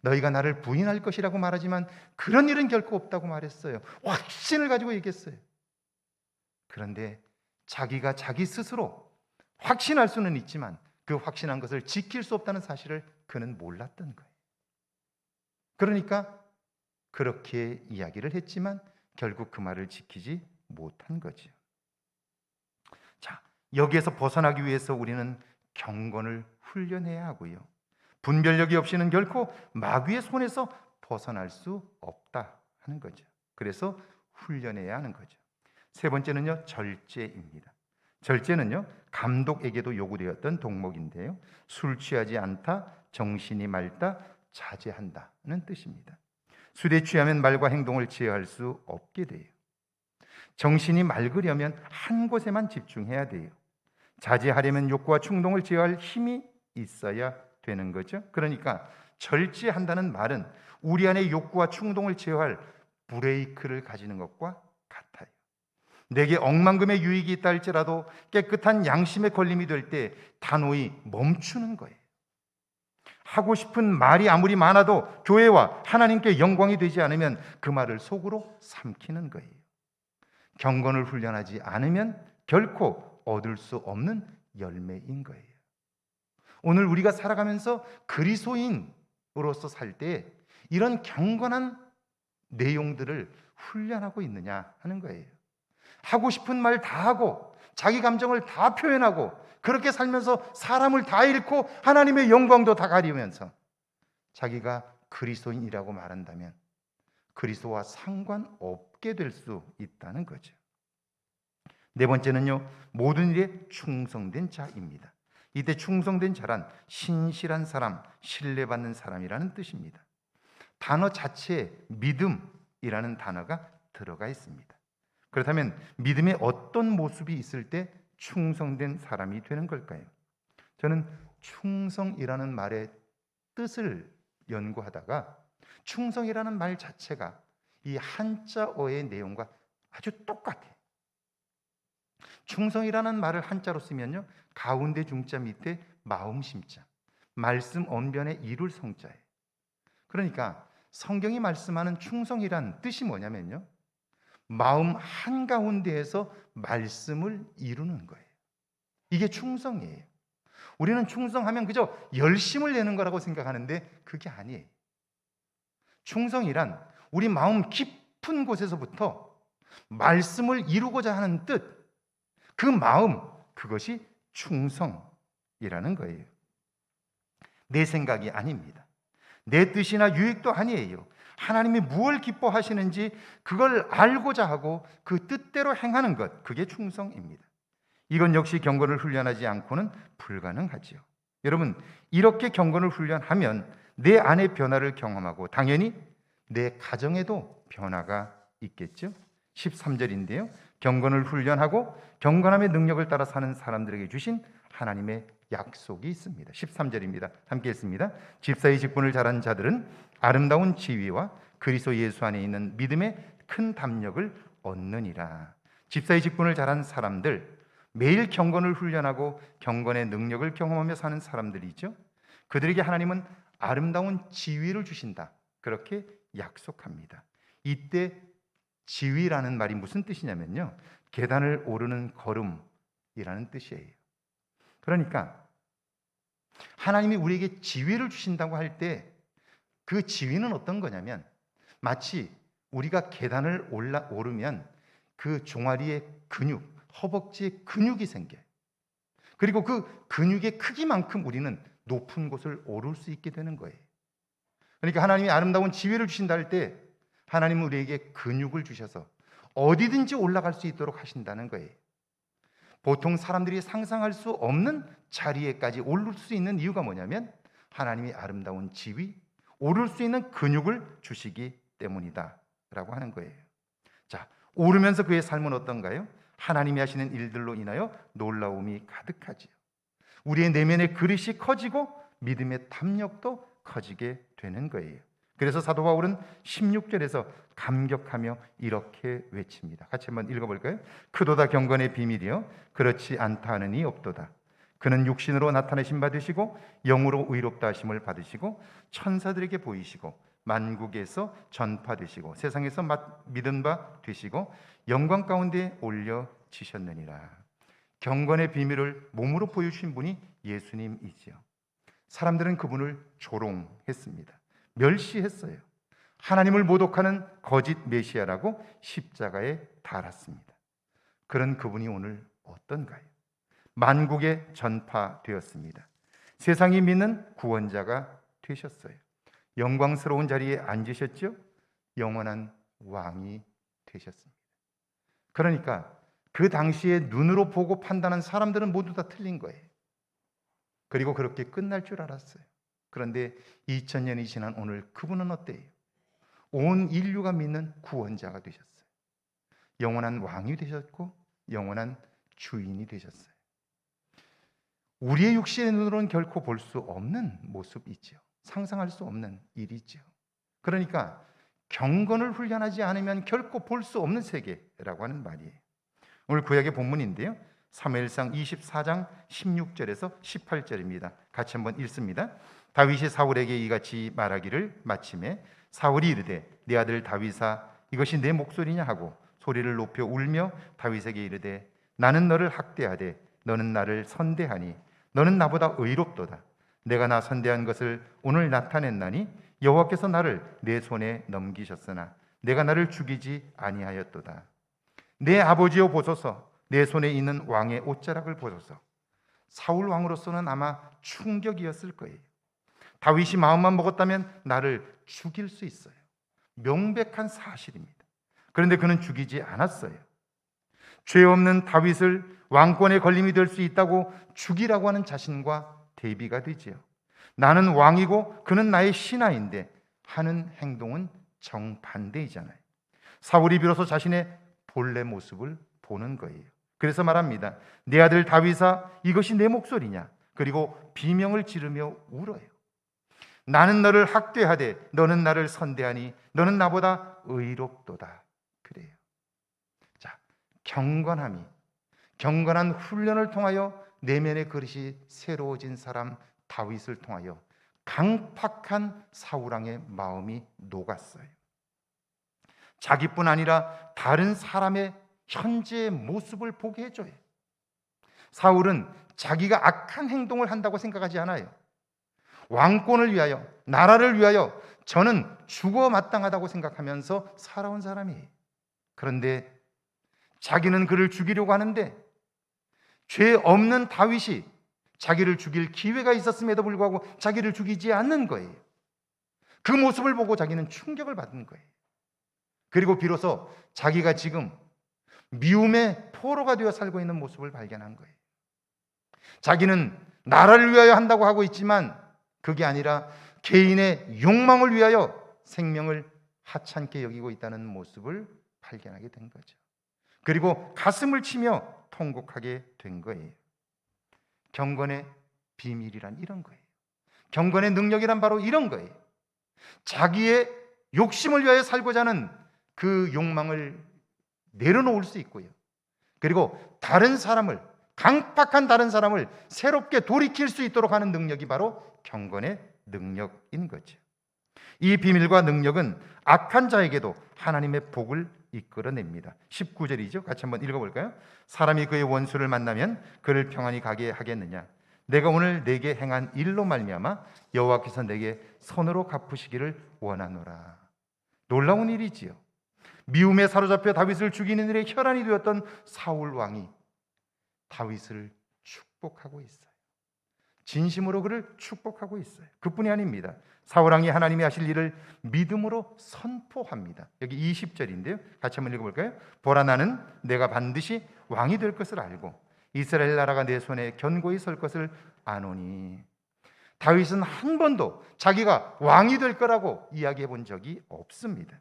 너희가 나를 부인할 것이라고 말하지만 그런 일은 결코 없다고 말했어요. 확신을 가지고 얘기했어요. 그런데 자기가 자기 스스로 확신할 수는 있지만 그 확신한 것을 지킬 수 없다는 사실을 그는 몰랐던 거예요. 그러니까 그렇게 이야기를 했지만 결국 그 말을 지키지 못한 거죠. 자, 여기에서 벗어나기 위해서 우리는 경건을 훈련해야 하고요, 분별력이 없이는 결코 마귀의 손에서 벗어날 수 없다 하는 거죠. 그래서 훈련해야 하는 거죠. 세 번째는요, 절제입니다. 절제는요, 감독에게도 요구되었던 동목인데요, 술 취하지 않다, 정신이 맑다, 자제한다는 뜻입니다. 술에 취하면 말과 행동을 제어할 수 없게 돼요. 정신이 맑으려면 한 곳에만 집중해야 돼요. 자제하려면 욕구와 충동을 제어할 힘이 있어야 되는 거죠. 그러니까 절제한다는 말은 우리 안에 욕구와 충동을 제어할 브레이크를 가지는 것과 같아요. 내게 억만금의 유익이 있다 할지라도 깨끗한 양심의 걸림이 될 때 단호히 멈추는 거예요. 하고 싶은 말이 아무리 많아도 교회와 하나님께 영광이 되지 않으면 그 말을 속으로 삼키는 거예요. 경건을 훈련하지 않으면 결코 얻을 수 없는 열매인 거예요. 오늘 우리가 살아가면서 그리스도인으로서 살 때 이런 경건한 내용들을 훈련하고 있느냐 하는 거예요. 하고 싶은 말 다 하고 자기 감정을 다 표현하고 그렇게 살면서 사람을 다 잃고 하나님의 영광도 다 가리면서 자기가 그리스도인이라고 말한다면 그리스도와 상관없게 될 수 있다는 거죠. 네 번째는요, 모든 일에 충성된 자입니다. 이때 충성된 자란 신실한 사람, 신뢰받는 사람이라는 뜻입니다. 단어 자체에 믿음이라는 단어가 들어가 있습니다. 그렇다면 믿음의 어떤 모습이 있을 때 충성된 사람이 되는 걸까요? 저는 충성이라는 말의 뜻을 연구하다가 충성이라는 말 자체가 이 한자어의 내용과 아주 똑같아요. 충성이라는 말을 한자로 쓰면요, 가운데 중자 밑에 마음심자, 말씀 언변에 이룰 성자예요. 그러니까 성경이 말씀하는 충성이란 뜻이 뭐냐면요, 마음 한가운데에서 말씀을 이루는 거예요. 이게 충성이에요. 우리는 충성하면 그저 열심을 내는 거라고 생각하는데 그게 아니에요. 충성이란 우리 마음 깊은 곳에서부터 말씀을 이루고자 하는 뜻, 그 마음, 그것이 충성이라는 거예요. 내 생각이 아닙니다. 내 뜻이나 유익도 아니에요. 하나님이 무엇을 기뻐하시는지 그걸 알고자 하고 그 뜻대로 행하는 것, 그게 충성입니다. 이건 역시 경건을 훈련하지 않고는 불가능하지요. 여러분, 이렇게 경건을 훈련하면 내 안의 변화를 경험하고 당연히 내 가정에도 변화가 있겠죠. 13절인데요, 경건을 훈련하고 경건함의 능력을 따라 사는 사람들에게 주신 하나님의 약속이 있습니다. 13절입니다. 함께 읽습니다. 집사의 직분을 잘한 자들은 아름다운 지위와 그리스도 예수 안에 있는 믿음의 큰 담력을 얻느니라. 집사의 직분을 잘한 사람들, 매일 경건을 훈련하고 경건의 능력을 경험하며 사는 사람들이죠. 그들에게 하나님은 아름다운 지위를 주신다, 그렇게 약속합니다. 이때 지위라는 말이 무슨 뜻이냐면요, 계단을 오르는 걸음이라는 뜻이에요. 그러니까 하나님이 우리에게 지위를 주신다고 할 때 그 지위는 어떤 거냐면 마치 우리가 계단을 오르면 그 종아리의 근육, 허벅지에 근육이 생겨요. 그리고 그 근육의 크기만큼 우리는 높은 곳을 오를 수 있게 되는 거예요. 그러니까 하나님이 아름다운 지위를 주신다 할 때 하나님은 우리에게 근육을 주셔서 어디든지 올라갈 수 있도록 하신다는 거예요. 보통 사람들이 상상할 수 없는 자리에까지 오를 수 있는 이유가 뭐냐면 하나님이 아름다운 지위, 오를 수 있는 근육을 주시기 때문이다 라고 하는 거예요. 자, 오르면서 그의 삶은 어떤가요? 하나님이 하시는 일들로 인하여 놀라움이 가득하지요. 우리의 내면의 그릇이 커지고 믿음의 담력도 커지게 되는 거예요. 그래서 사도 바울은 16절에서 감격하며 이렇게 외칩니다. 같이 한번 읽어볼까요? 크도다 경건의 비밀이요 그렇지 않다 하는 이 없도다. 그는 육신으로 나타내심 받으시고 영으로 의롭다 하심을 받으시고 천사들에게 보이시고 만국에서 전파되시고 세상에서 믿은 바 되시고 영광 가운데 올려지셨느니라. 경건의 비밀을 몸으로 보여주신 분이 예수님이지요. 사람들은 그분을 조롱했습니다. 멸시했어요. 하나님을 모독하는 거짓 메시아라고 십자가에 달았습니다. 그런 그분이 오늘 어떤가요? 만국에 전파되었습니다. 세상이 믿는 구원자가 되셨어요. 영광스러운 자리에 앉으셨죠? 영원한 왕이 되셨습니다. 그러니까 그 당시에 눈으로 보고 판단한 사람들은 모두 다 틀린 거예요. 그리고 그렇게 끝날 줄 알았어요. 그런데 2000년이 지난 오늘 그분은 어때요? 온 인류가 믿는 구원자가 되셨어요. 영원한 왕이 되셨고 영원한 주인이 되셨어요. 우리의 육신의 눈으로는 결코 볼 수 없는 모습이죠. 상상할 수 없는 일이죠. 그러니까 경건을 훈련하지 않으면 결코 볼 수 없는 세계라고 하는 말이에요. 오늘 구약의 본문인데요. 사무엘상 24장 16절에서 18절입니다. 같이 한번 읽습니다. 다윗이 사울에게 이같이 말하기를 마침에 사울이 이르되 내 아들 다윗아 이것이 내 목소리냐 하고 소리를 높여 울며 다윗에게 이르되 나는 너를 학대하되 너는 나를 선대하니 너는 나보다 의롭도다. 내가 나 선대한 것을 오늘 나타냈나니 여호와께서 나를 내 손에 넘기셨으나 내가 나를 죽이지 아니하였도다. 내 아버지여 보소서 내 손에 있는 왕의 옷자락을 보소서. 사울 왕으로서는 아마 충격이었을 거예요. 다윗이 마음만 먹었다면 나를 죽일 수 있어요. 명백한 사실입니다. 그런데 그는 죽이지 않았어요. 죄 없는 다윗을 왕권의 걸림이 될 수 있다고 죽이라고 하는 자신과 대비가 되지요. 나는 왕이고 그는 나의 신하인데 하는 행동은 정반대이잖아요. 사울이 비로소 자신의 본래 모습을 보는 거예요. 그래서 말합니다. 내 아들 다윗아 이것이 내 목소리냐? 그리고 비명을 지르며 울어요. 나는 너를 학대하되 너는 나를 선대하니 너는 나보다 의롭도다. 그래요. 자, 경건한 훈련을 통하여 내면의 그릇이 새로워진 사람 다윗을 통하여 강팍한 사울왕의 마음이 녹았어요. 자기뿐 아니라 다른 사람의 현재의 모습을 보게 해줘요. 사울은 자기가 악한 행동을 한다고 생각하지 않아요. 왕권을 위하여, 나라를 위하여 저는 죽어 마땅하다고 생각하면서 살아온 사람이에요. 그런데 자기는 그를 죽이려고 하는데 죄 없는 다윗이 자기를 죽일 기회가 있었음에도 불구하고 자기를 죽이지 않는 거예요. 그 모습을 보고 자기는 충격을 받은 거예요. 그리고 비로소 자기가 지금 미움의 포로가 되어 살고 있는 모습을 발견한 거예요. 자기는 나라를 위하여 한다고 하고 있지만 그게 아니라 개인의 욕망을 위하여 생명을 하찮게 여기고 있다는 모습을 발견하게 된 거죠. 그리고 가슴을 치며 통곡하게 된 거예요. 경건의 비밀이란 이런 거예요. 경건의 능력이란 바로 이런 거예요. 자기의 욕심을 위하여 살고자 하는 그 욕망을 내려놓을 수 있고요. 그리고 강팍한 다른 사람을 새롭게 돌이킬 수 있도록 하는 능력이 바로 경건의 능력인 거죠. 이 비밀과 능력은 악한 자에게도 하나님의 복을 이끌어냅니다. 19절이죠. 같이 한번 읽어볼까요? 사람이 그의 원수를 만나면 그를 평안히 가게 하겠느냐? 내가 오늘 내게 행한 일로 말미암아 여호와께서 내게 손으로 갚으시기를 원하노라. 놀라운 일이지요. 미움에 사로잡혀 다윗을 죽이는 일에 혈안이 되었던 사울 왕이 다윗을 축복하고 있어요. 진심으로 그를 축복하고 있어요. 그뿐이 아닙니다. 사울왕이 하나님이 하실 일을 믿음으로 선포합니다. 여기 20절인데요. 같이 한번 읽어볼까요? 보라, 나는 내가 반드시 왕이 될 것을 알고 이스라엘 나라가 내 손에 견고히 설 것을 아노니. 다윗은 한 번도 자기가 왕이 될 거라고 이야기해 본 적이 없습니다.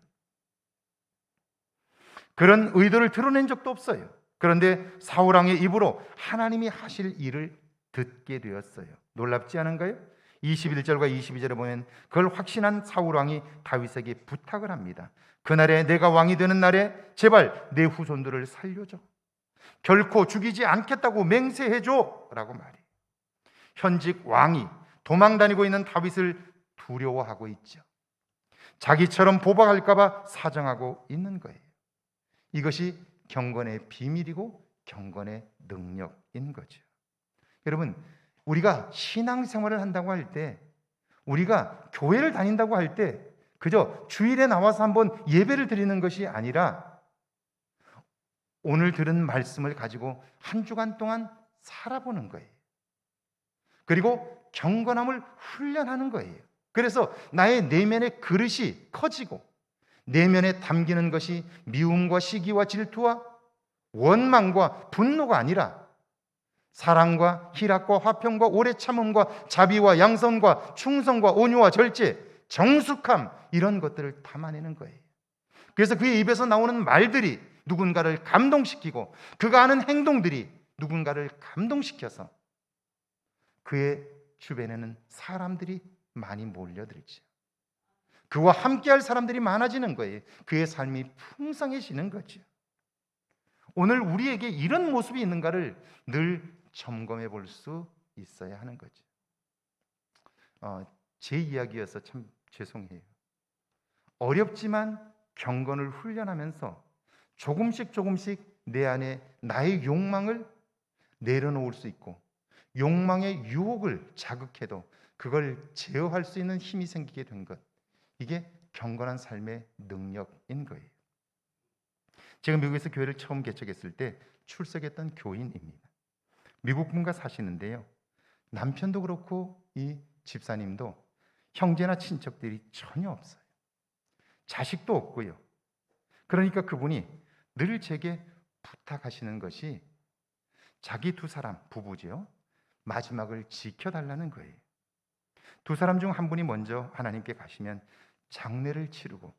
그런 의도를 드러낸 적도 없어요. 그런데 사울왕의 입으로 하나님이 하실 일을 듣게 되었어요. 놀랍지 않은가요? 21절과 22절에 보면 그걸 확신한 사울왕이 다윗에게 부탁을 합니다. 그날에 내가 왕이 되는 날에 제발 내 후손들을 살려줘. 결코 죽이지 않겠다고 맹세해줘 라고 말해요. 현직 왕이 도망다니고 있는 다윗을 두려워하고 있죠. 자기처럼 보복할까 봐 사정하고 있는 거예요. 이것이 경건의 비밀이고 경건의 능력인 거죠. 여러분, 우리가 신앙생활을 한다고 할 때, 우리가 교회를 다닌다고 할 때 그저 주일에 나와서 한번 예배를 드리는 것이 아니라 오늘 들은 말씀을 가지고 한 주간 동안 살아보는 거예요. 그리고 경건함을 훈련하는 거예요. 그래서 나의 내면의 그릇이 커지고 내면에 담기는 것이 미움과 시기와 질투와 원망과 분노가 아니라 사랑과 희락과 화평과 오래 참음과 자비와 양선과 충성과 온유와 절제, 정숙함, 이런 것들을 담아내는 거예요. 그래서 그의 입에서 나오는 말들이 누군가를 감동시키고 그가 하는 행동들이 누군가를 감동시켜서 그의 주변에는 사람들이 많이 몰려들죠. 그와 함께할 사람들이 많아지는 거예요. 그의 삶이 풍성해지는 거죠. 오늘 우리에게 이런 모습이 있는가를 늘 점검해 볼 수 있어야 하는 거죠. 제 이야기여서 참 죄송해요. 어렵지만 경건을 훈련하면서 조금씩 내 안에 나의 욕망을 내려놓을 수 있고 욕망의 유혹을 자극해도 그걸 제어할 수 있는 힘이 생기게 된 것, 이게 경건한 삶의 능력인 거예요. 제가 미국에서 교회를 처음 개척했을 때 출석했던 교인입니다. 미국 분과 사시는데요, 남편도 그렇고 이 집사님도 형제나 친척들이 전혀 없어요. 자식도 없고요. 그러니까 그분이 늘 제게 부탁하시는 것이 자기 두 사람, 부부죠, 마지막을 지켜달라는 거예요. 두 사람 중 한 분이 먼저 하나님께 가시면 장례를 치르고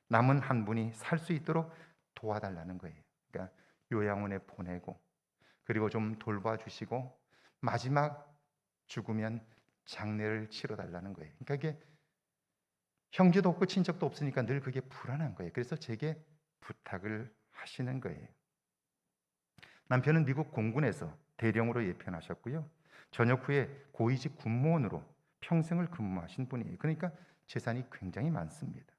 남은 한 분이 살 수 있도록 도와달라는 거예요. 그러니까 요양원에 보내고 그리고 좀 돌봐주시고 마지막 죽으면 장례를 치러달라는 거예요. 그러니까 이게 형제도 없고 친척도 없으니까 늘 그게 불안한 거예요. 그래서 제게 부탁을 하시는 거예요. 남편은 미국 공군에서 대령으로 예편하셨고요. 전역 후에 고위직 군무원으로 평생을 근무하신 분이에요. 그러니까 재산이 굉장히 많습니다.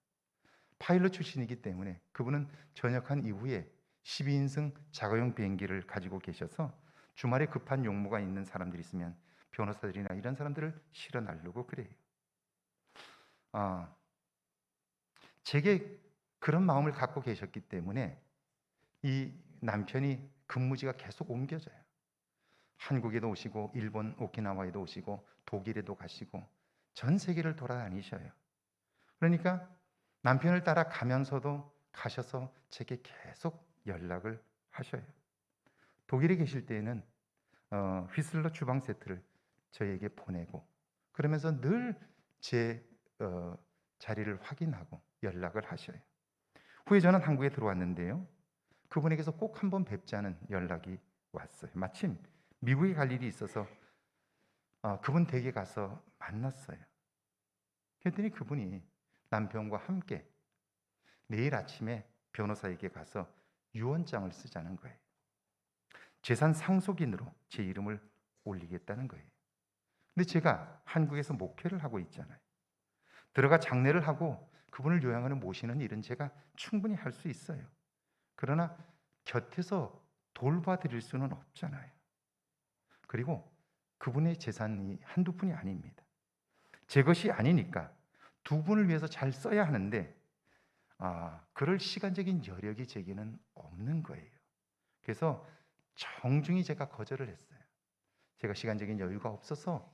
파일럿 출신이기 때문에 그분은 전역한 이후에 12인승 자가용 비행기를 가지고 계셔서 주말에 급한 용무가 있는 사람들이 있으면 변호사들이나 이런 사람들을 실어 나르고 그래요. 제게 그런 마음을 갖고 계셨기 때문에 이 남편이 근무지가 계속 옮겨져요. 한국에도 오시고 일본 오키나와에도 오시고 독일에도 가시고 전 세계를 돌아다니셔요. 그러니까 남편을 따라 가면서도 가셔서 제게 계속 연락을 하셔요. 독일에 계실 때에는 휘슬러 주방 세트를 저에게 보내고 그러면서 늘 제 자리를 확인하고 연락을 하셔요. 후에 저는 한국에 들어왔는데요, 그분에게서 꼭 한번 뵙자는 연락이 왔어요. 마침 미국에 갈 일이 있어서 그분 댁에 가서 만났어요. 그랬더니 그분이 남편과 함께 내일 아침에 변호사에게 가서 유언장을 쓰자는 거예요. 재산 상속인으로 제 이름을 올리겠다는 거예요. 근데 제가 한국에서 목회를 하고 있잖아요. 들어가 장례를 하고 그분을 요양하는 모시는 일은 제가 충분히 할 수 있어요. 그러나 곁에서 돌봐드릴 수는 없잖아요. 그리고 그분의 재산이 한두 푼이 아닙니다. 제 것이 아니니까 두 분을 위해서 잘 써야 하는데 그럴 시간적인 여력이 제게는 없는 거예요. 그래서 정중히 제가 거절을 했어요. 제가 시간적인 여유가 없어서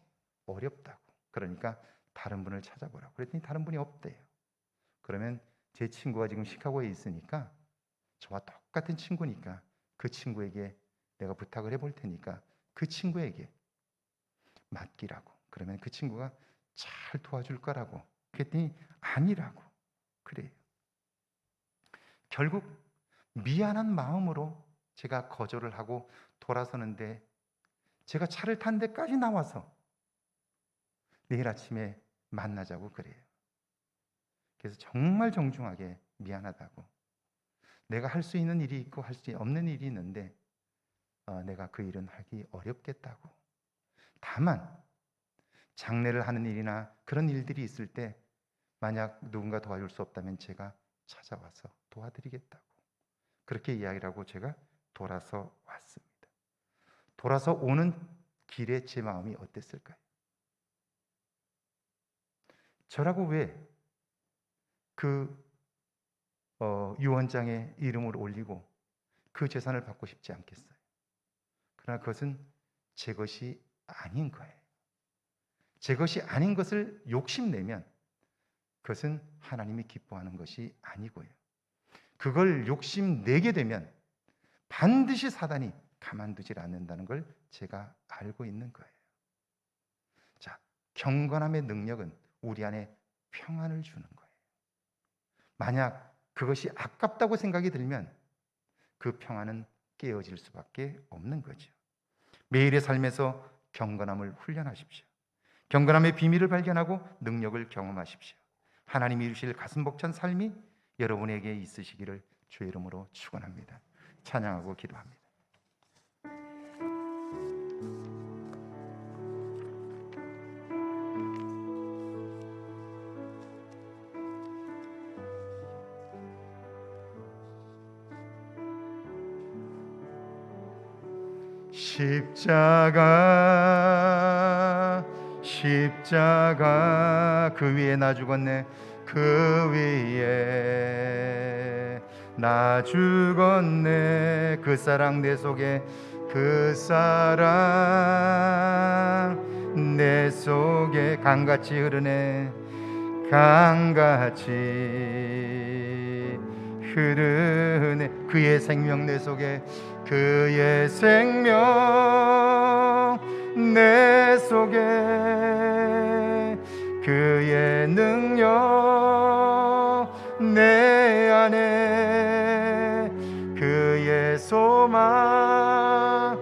어렵다고. 그러니까 다른 분을 찾아보라고. 그랬더니 다른 분이 없대요. 그러면 제 친구가 지금 시카고에 있으니까 저와 똑같은 친구니까 그 친구에게 내가 부탁을 해볼 테니까 그 친구에게 맡기라고. 그러면 그 친구가 잘 도와줄 거라고. 그랬더니 아니라고. 그래요. 결국 미안한 마음으로 제가 거절을 하고 돌아서는데 제가 차를 탄 데까지 나와서 내일 아침에 만나자고 그래요. 그래서 정말 정중하게 미안하다고. 내가 할 수 있는 일이 있고 할 수 없는 일이 있는데 내가 그 일은 하기 어렵겠다고. 다만 장례를 하는 일이나 그런 일들이 있을 때 만약 누군가 도와줄 수 없다면 제가 찾아와서 도와드리겠다고. 그렇게 이야기를 하고 제가 돌아서 왔습니다. 돌아서 오는 길에 제 마음이 어땠을까요? 저라고 왜 그 유언장에 이름을 올리고 그 재산을 받고 싶지 않겠어요? 그러나 그것은 제 것이 아닌 거예요. 제 것이 아닌 것을 욕심내면 그것은 하나님이 기뻐하는 것이 아니고요. 그걸 욕심내게 되면 반드시 사단이 가만두질 않는다는 걸 제가 알고 있는 거예요. 자, 경건함의 능력은 우리 안에 평안을 주는 거예요. 만약 그것이 아깝다고 생각이 들면 그 평안은 깨어질 수밖에 없는 거죠. 매일의 삶에서 경건함을 훈련하십시오. 경건함의 비밀을 발견하고 능력을 경험하십시오. 하나님이 이루실 가슴 벅찬 삶이 여러분에게 있으시기를 주의 이름으로 축원합니다. 찬양하고 기도합니다. 십자가 그 위에 나 죽었네. 그 위에 나 죽었네. 그 사랑 내 속에 그 사랑 내 속에 강같이 흐르네. 강같이 흐르네. 그의 생명 내 속에 그의 생명 내 속에 그의 능력 내 안에 그의 소망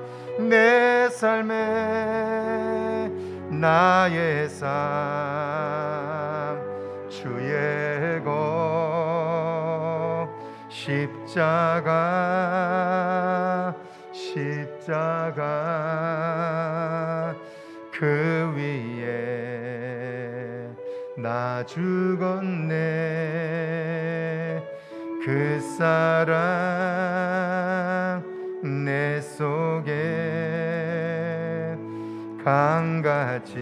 내 삶에 나의 삶 주의 것 십자가 그 위에 나 죽었네. 그 사랑 내 속에 강같이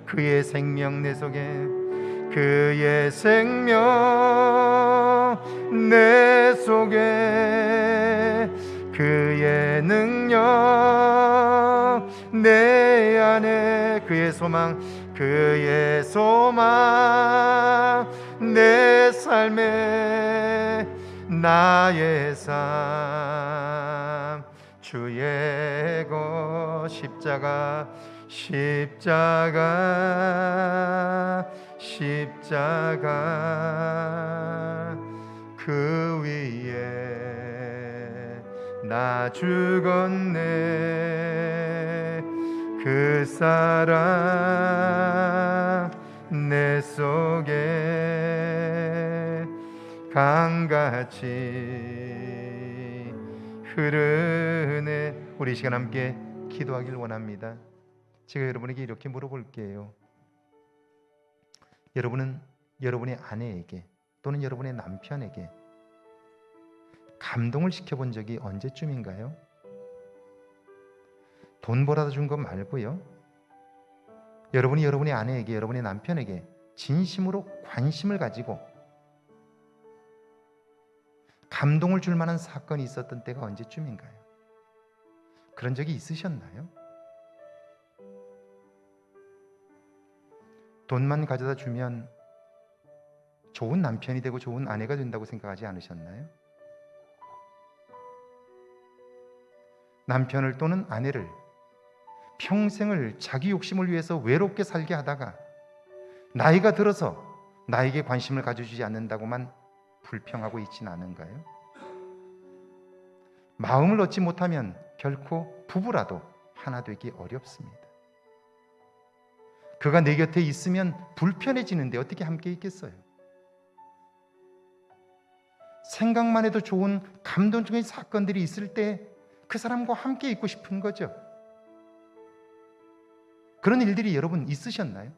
그의 생명 내 속에 그의 생명 내 속에 그의 능력 내 안에 그의 소망 내 삶에 나의 삶 주의 것 십자가 그 위에 나 죽었네. 그 사랑 내 속에 강같이 흐르네. 우리 시간 함께 기도하길 원합니다. 제가 여러분에게 이렇게 물어볼게요. 여러분은 여러분의 아내에게 또는 여러분의 남편에게 감동을 시켜본 적이 언제쯤인가요? 돈 벌어다 준 것 말고요. 여러분이 여러분의 아내에게, 여러분의 남편에게 진심으로 관심을 가지고 감동을 줄 만한 사건이 있었던 때가 언제쯤인가요? 그런 적이 있으셨나요? 돈만 가져다 주면 좋은 남편이 되고 좋은 아내가 된다고 생각하지 않으셨나요? 남편을 또는 아내를 평생을 자기 욕심을 위해서 외롭게 살게 하다가 나이가 들어서 나에게 관심을 가져주지 않는다고만 불평하고 있지는 않은가요? 마음을 얻지 못하면 결코 부부라도 하나 되기 어렵습니다. 그가 내 곁에 있으면 불편해지는데 어떻게 함께 있겠어요? 생각만 해도 좋은 감동적인 사건들이 있을 때 그 사람과 함께 있고 싶은 거죠. 그런 일들이 여러분 있으셨나요?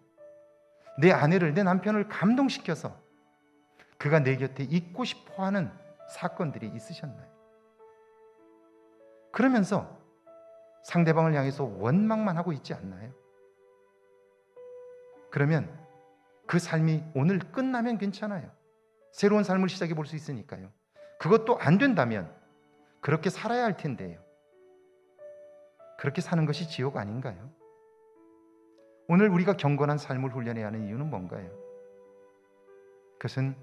내 아내를, 내 남편을 감동시켜서 그가 내 곁에 있고 싶어하는 사건들이 있으셨나요? 그러면서 상대방을 향해서 원망만 하고 있지 않나요? 그러면 그 삶이 오늘 끝나면 괜찮아요. 새로운 삶을 시작해 볼 수 있으니까요. 그것도 안 된다면 그렇게 살아야 할 텐데요. 그렇게 사는 것이 지옥 아닌가요? 오늘 우리가 경건한 삶을 훈련해야 하는 이유는 뭔가요? 그것은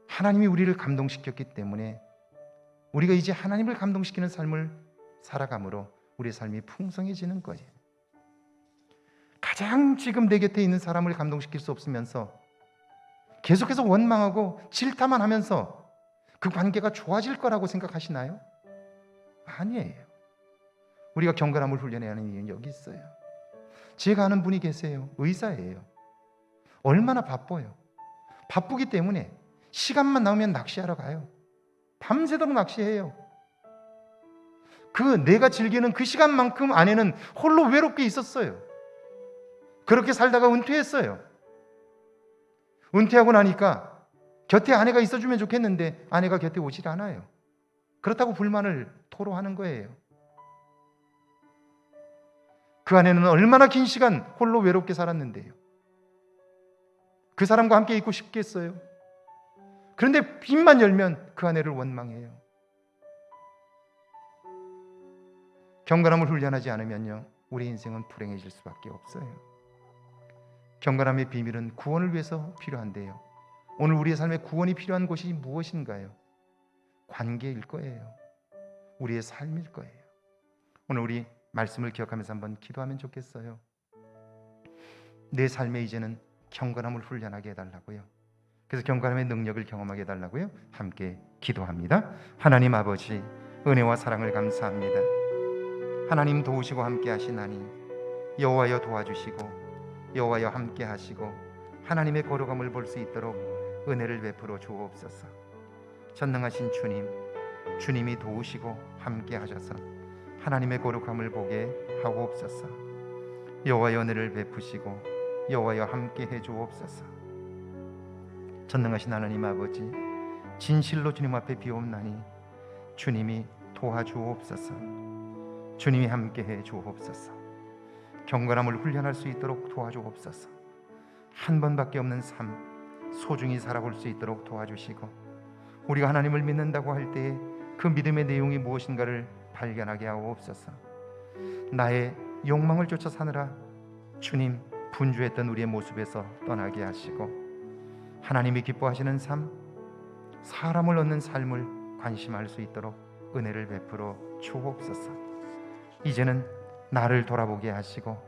하나님이 우리를 감동시켰기 때문에 우리가 이제 하나님을 감동시키는 삶을 살아감으로 우리의 삶이 풍성해지는 거예요. 가장 지금 내 곁에 있는 사람을 감동시킬 수 없으면서 계속해서 원망하고 질타만 하면서 그 관계가 좋아질 거라고 생각하시나요? 아니에요. 우리가 경건함을 훈련해야 하는 이유는 여기 있어요. 제가 아는 분이 계세요. 의사예요. 얼마나 바빠요. 바쁘기 때문에 시간만 나오면 낚시하러 가요. 밤새도록 낚시해요. 내가 즐기는 그 시간만큼 아내는 홀로 외롭게 있었어요. 그렇게 살다가 은퇴했어요. 은퇴하고 나니까 곁에 아내가 있어주면 좋겠는데 아내가 곁에 오질 않아요. 그렇다고 불만을 토로하는 거예요. 그 아내는 얼마나 긴 시간 홀로 외롭게 살았는데요. 그 사람과 함께 있고 싶겠어요? 그런데 입만 열면 그 아내를 원망해요. 경건함을 훈련하지 않으면요, 우리 인생은 불행해질 수밖에 없어요. 경건함의 비밀은 구원을 위해서 필요한데요. 오늘 우리의 삶에 구원이 필요한 곳이 무엇인가요? 관계일 거예요. 우리의 삶일 거예요. 오늘 우리 말씀을 기억하면서 한번 기도하면 좋겠어요. 내 삶에 이제는 경건함을 훈련하게 해달라고요. 그래서 경건함의 능력을 경험하게 해달라고요. 함께 기도합니다. 하나님 아버지, 은혜와 사랑을 감사합니다. 하나님 도우시고 함께 하시나니 여호와여 도와주시고 여호와여 함께 하시고 하나님의 거룩함을 볼 수 있도록 은혜를 베풀어 주옵소서. 전능하신 주님, 주님이 도우시고 함께 하셔서 하나님의 거룩함을 보게 하옵소서. 여호와여 은혜를 베푸시고 여호와여 함께 해 주옵소서. 전능하신 하나님 아버지, 진실로 주님 앞에 비옵나니 주님이 도와주옵소서. 주님이 함께 해 주옵소서. 경건함을 훈련할 수 있도록 도와주옵소서. 한 번밖에 없는 삶 소중히 살아볼 수 있도록 도와주시고, 우리가 하나님을 믿는다고 할 때에 그 믿음의 내용이 무엇인가를 발견하게 하옵소서. 나의 욕망을 쫓아 사느라 주님 분주했던 우리의 모습에서 떠나게 하시고, 하나님이 기뻐하시는 삶, 사람을 얻는 삶을 관심할 수 있도록 은혜를 베풀어 주옵소서. 이제는 나를 돌아보게 하시고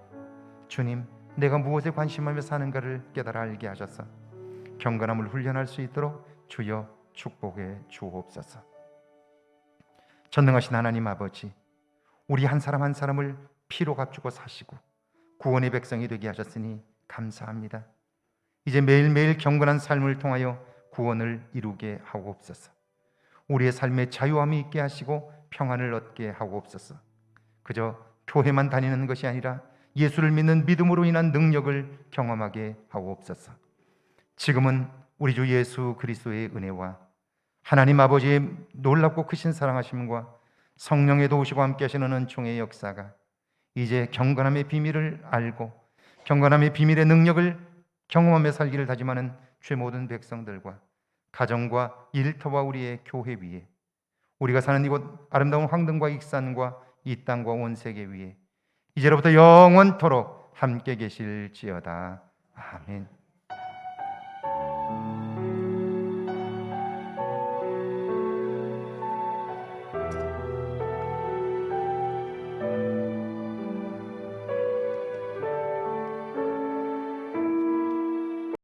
주님, 내가 무엇에 관심하며 사는가를 깨달아 알게 하셔서 경건함을 훈련할 수 있도록 주여 축복해 주옵소서. 전능하신 하나님 아버지, 우리 한 사람 한 사람을 피로 값주고 사시고 구원의 백성이 되게 하셨으니 감사합니다. 이제 매일매일 경건한 삶을 통하여 구원을 이루게 하옵소서. 우리의 삶에 자유함이 있게 하시고 평안을 얻게 하옵소서. 그저 교회만 다니는 것이 아니라 예수를 믿는 믿음으로 인한 능력을 경험하게 하옵소서. 지금은 우리 주 예수 그리스도의 은혜와 하나님 아버지의 놀랍고 크신 사랑하심과 성령의 도우시고 함께 하시는 은총의 역사가 이제 경건함의 비밀을 알고 경건함의 비밀의 능력을 경험하며 살기를 다짐하는 죄 모든 백성들과 가정과 일터와 우리의 교회 위에, 우리가 사는 이곳 아름다운 황등과 익산과 이 땅과 온 세계 위에 이제로부터 영원토록 함께 계실지어다. 아멘.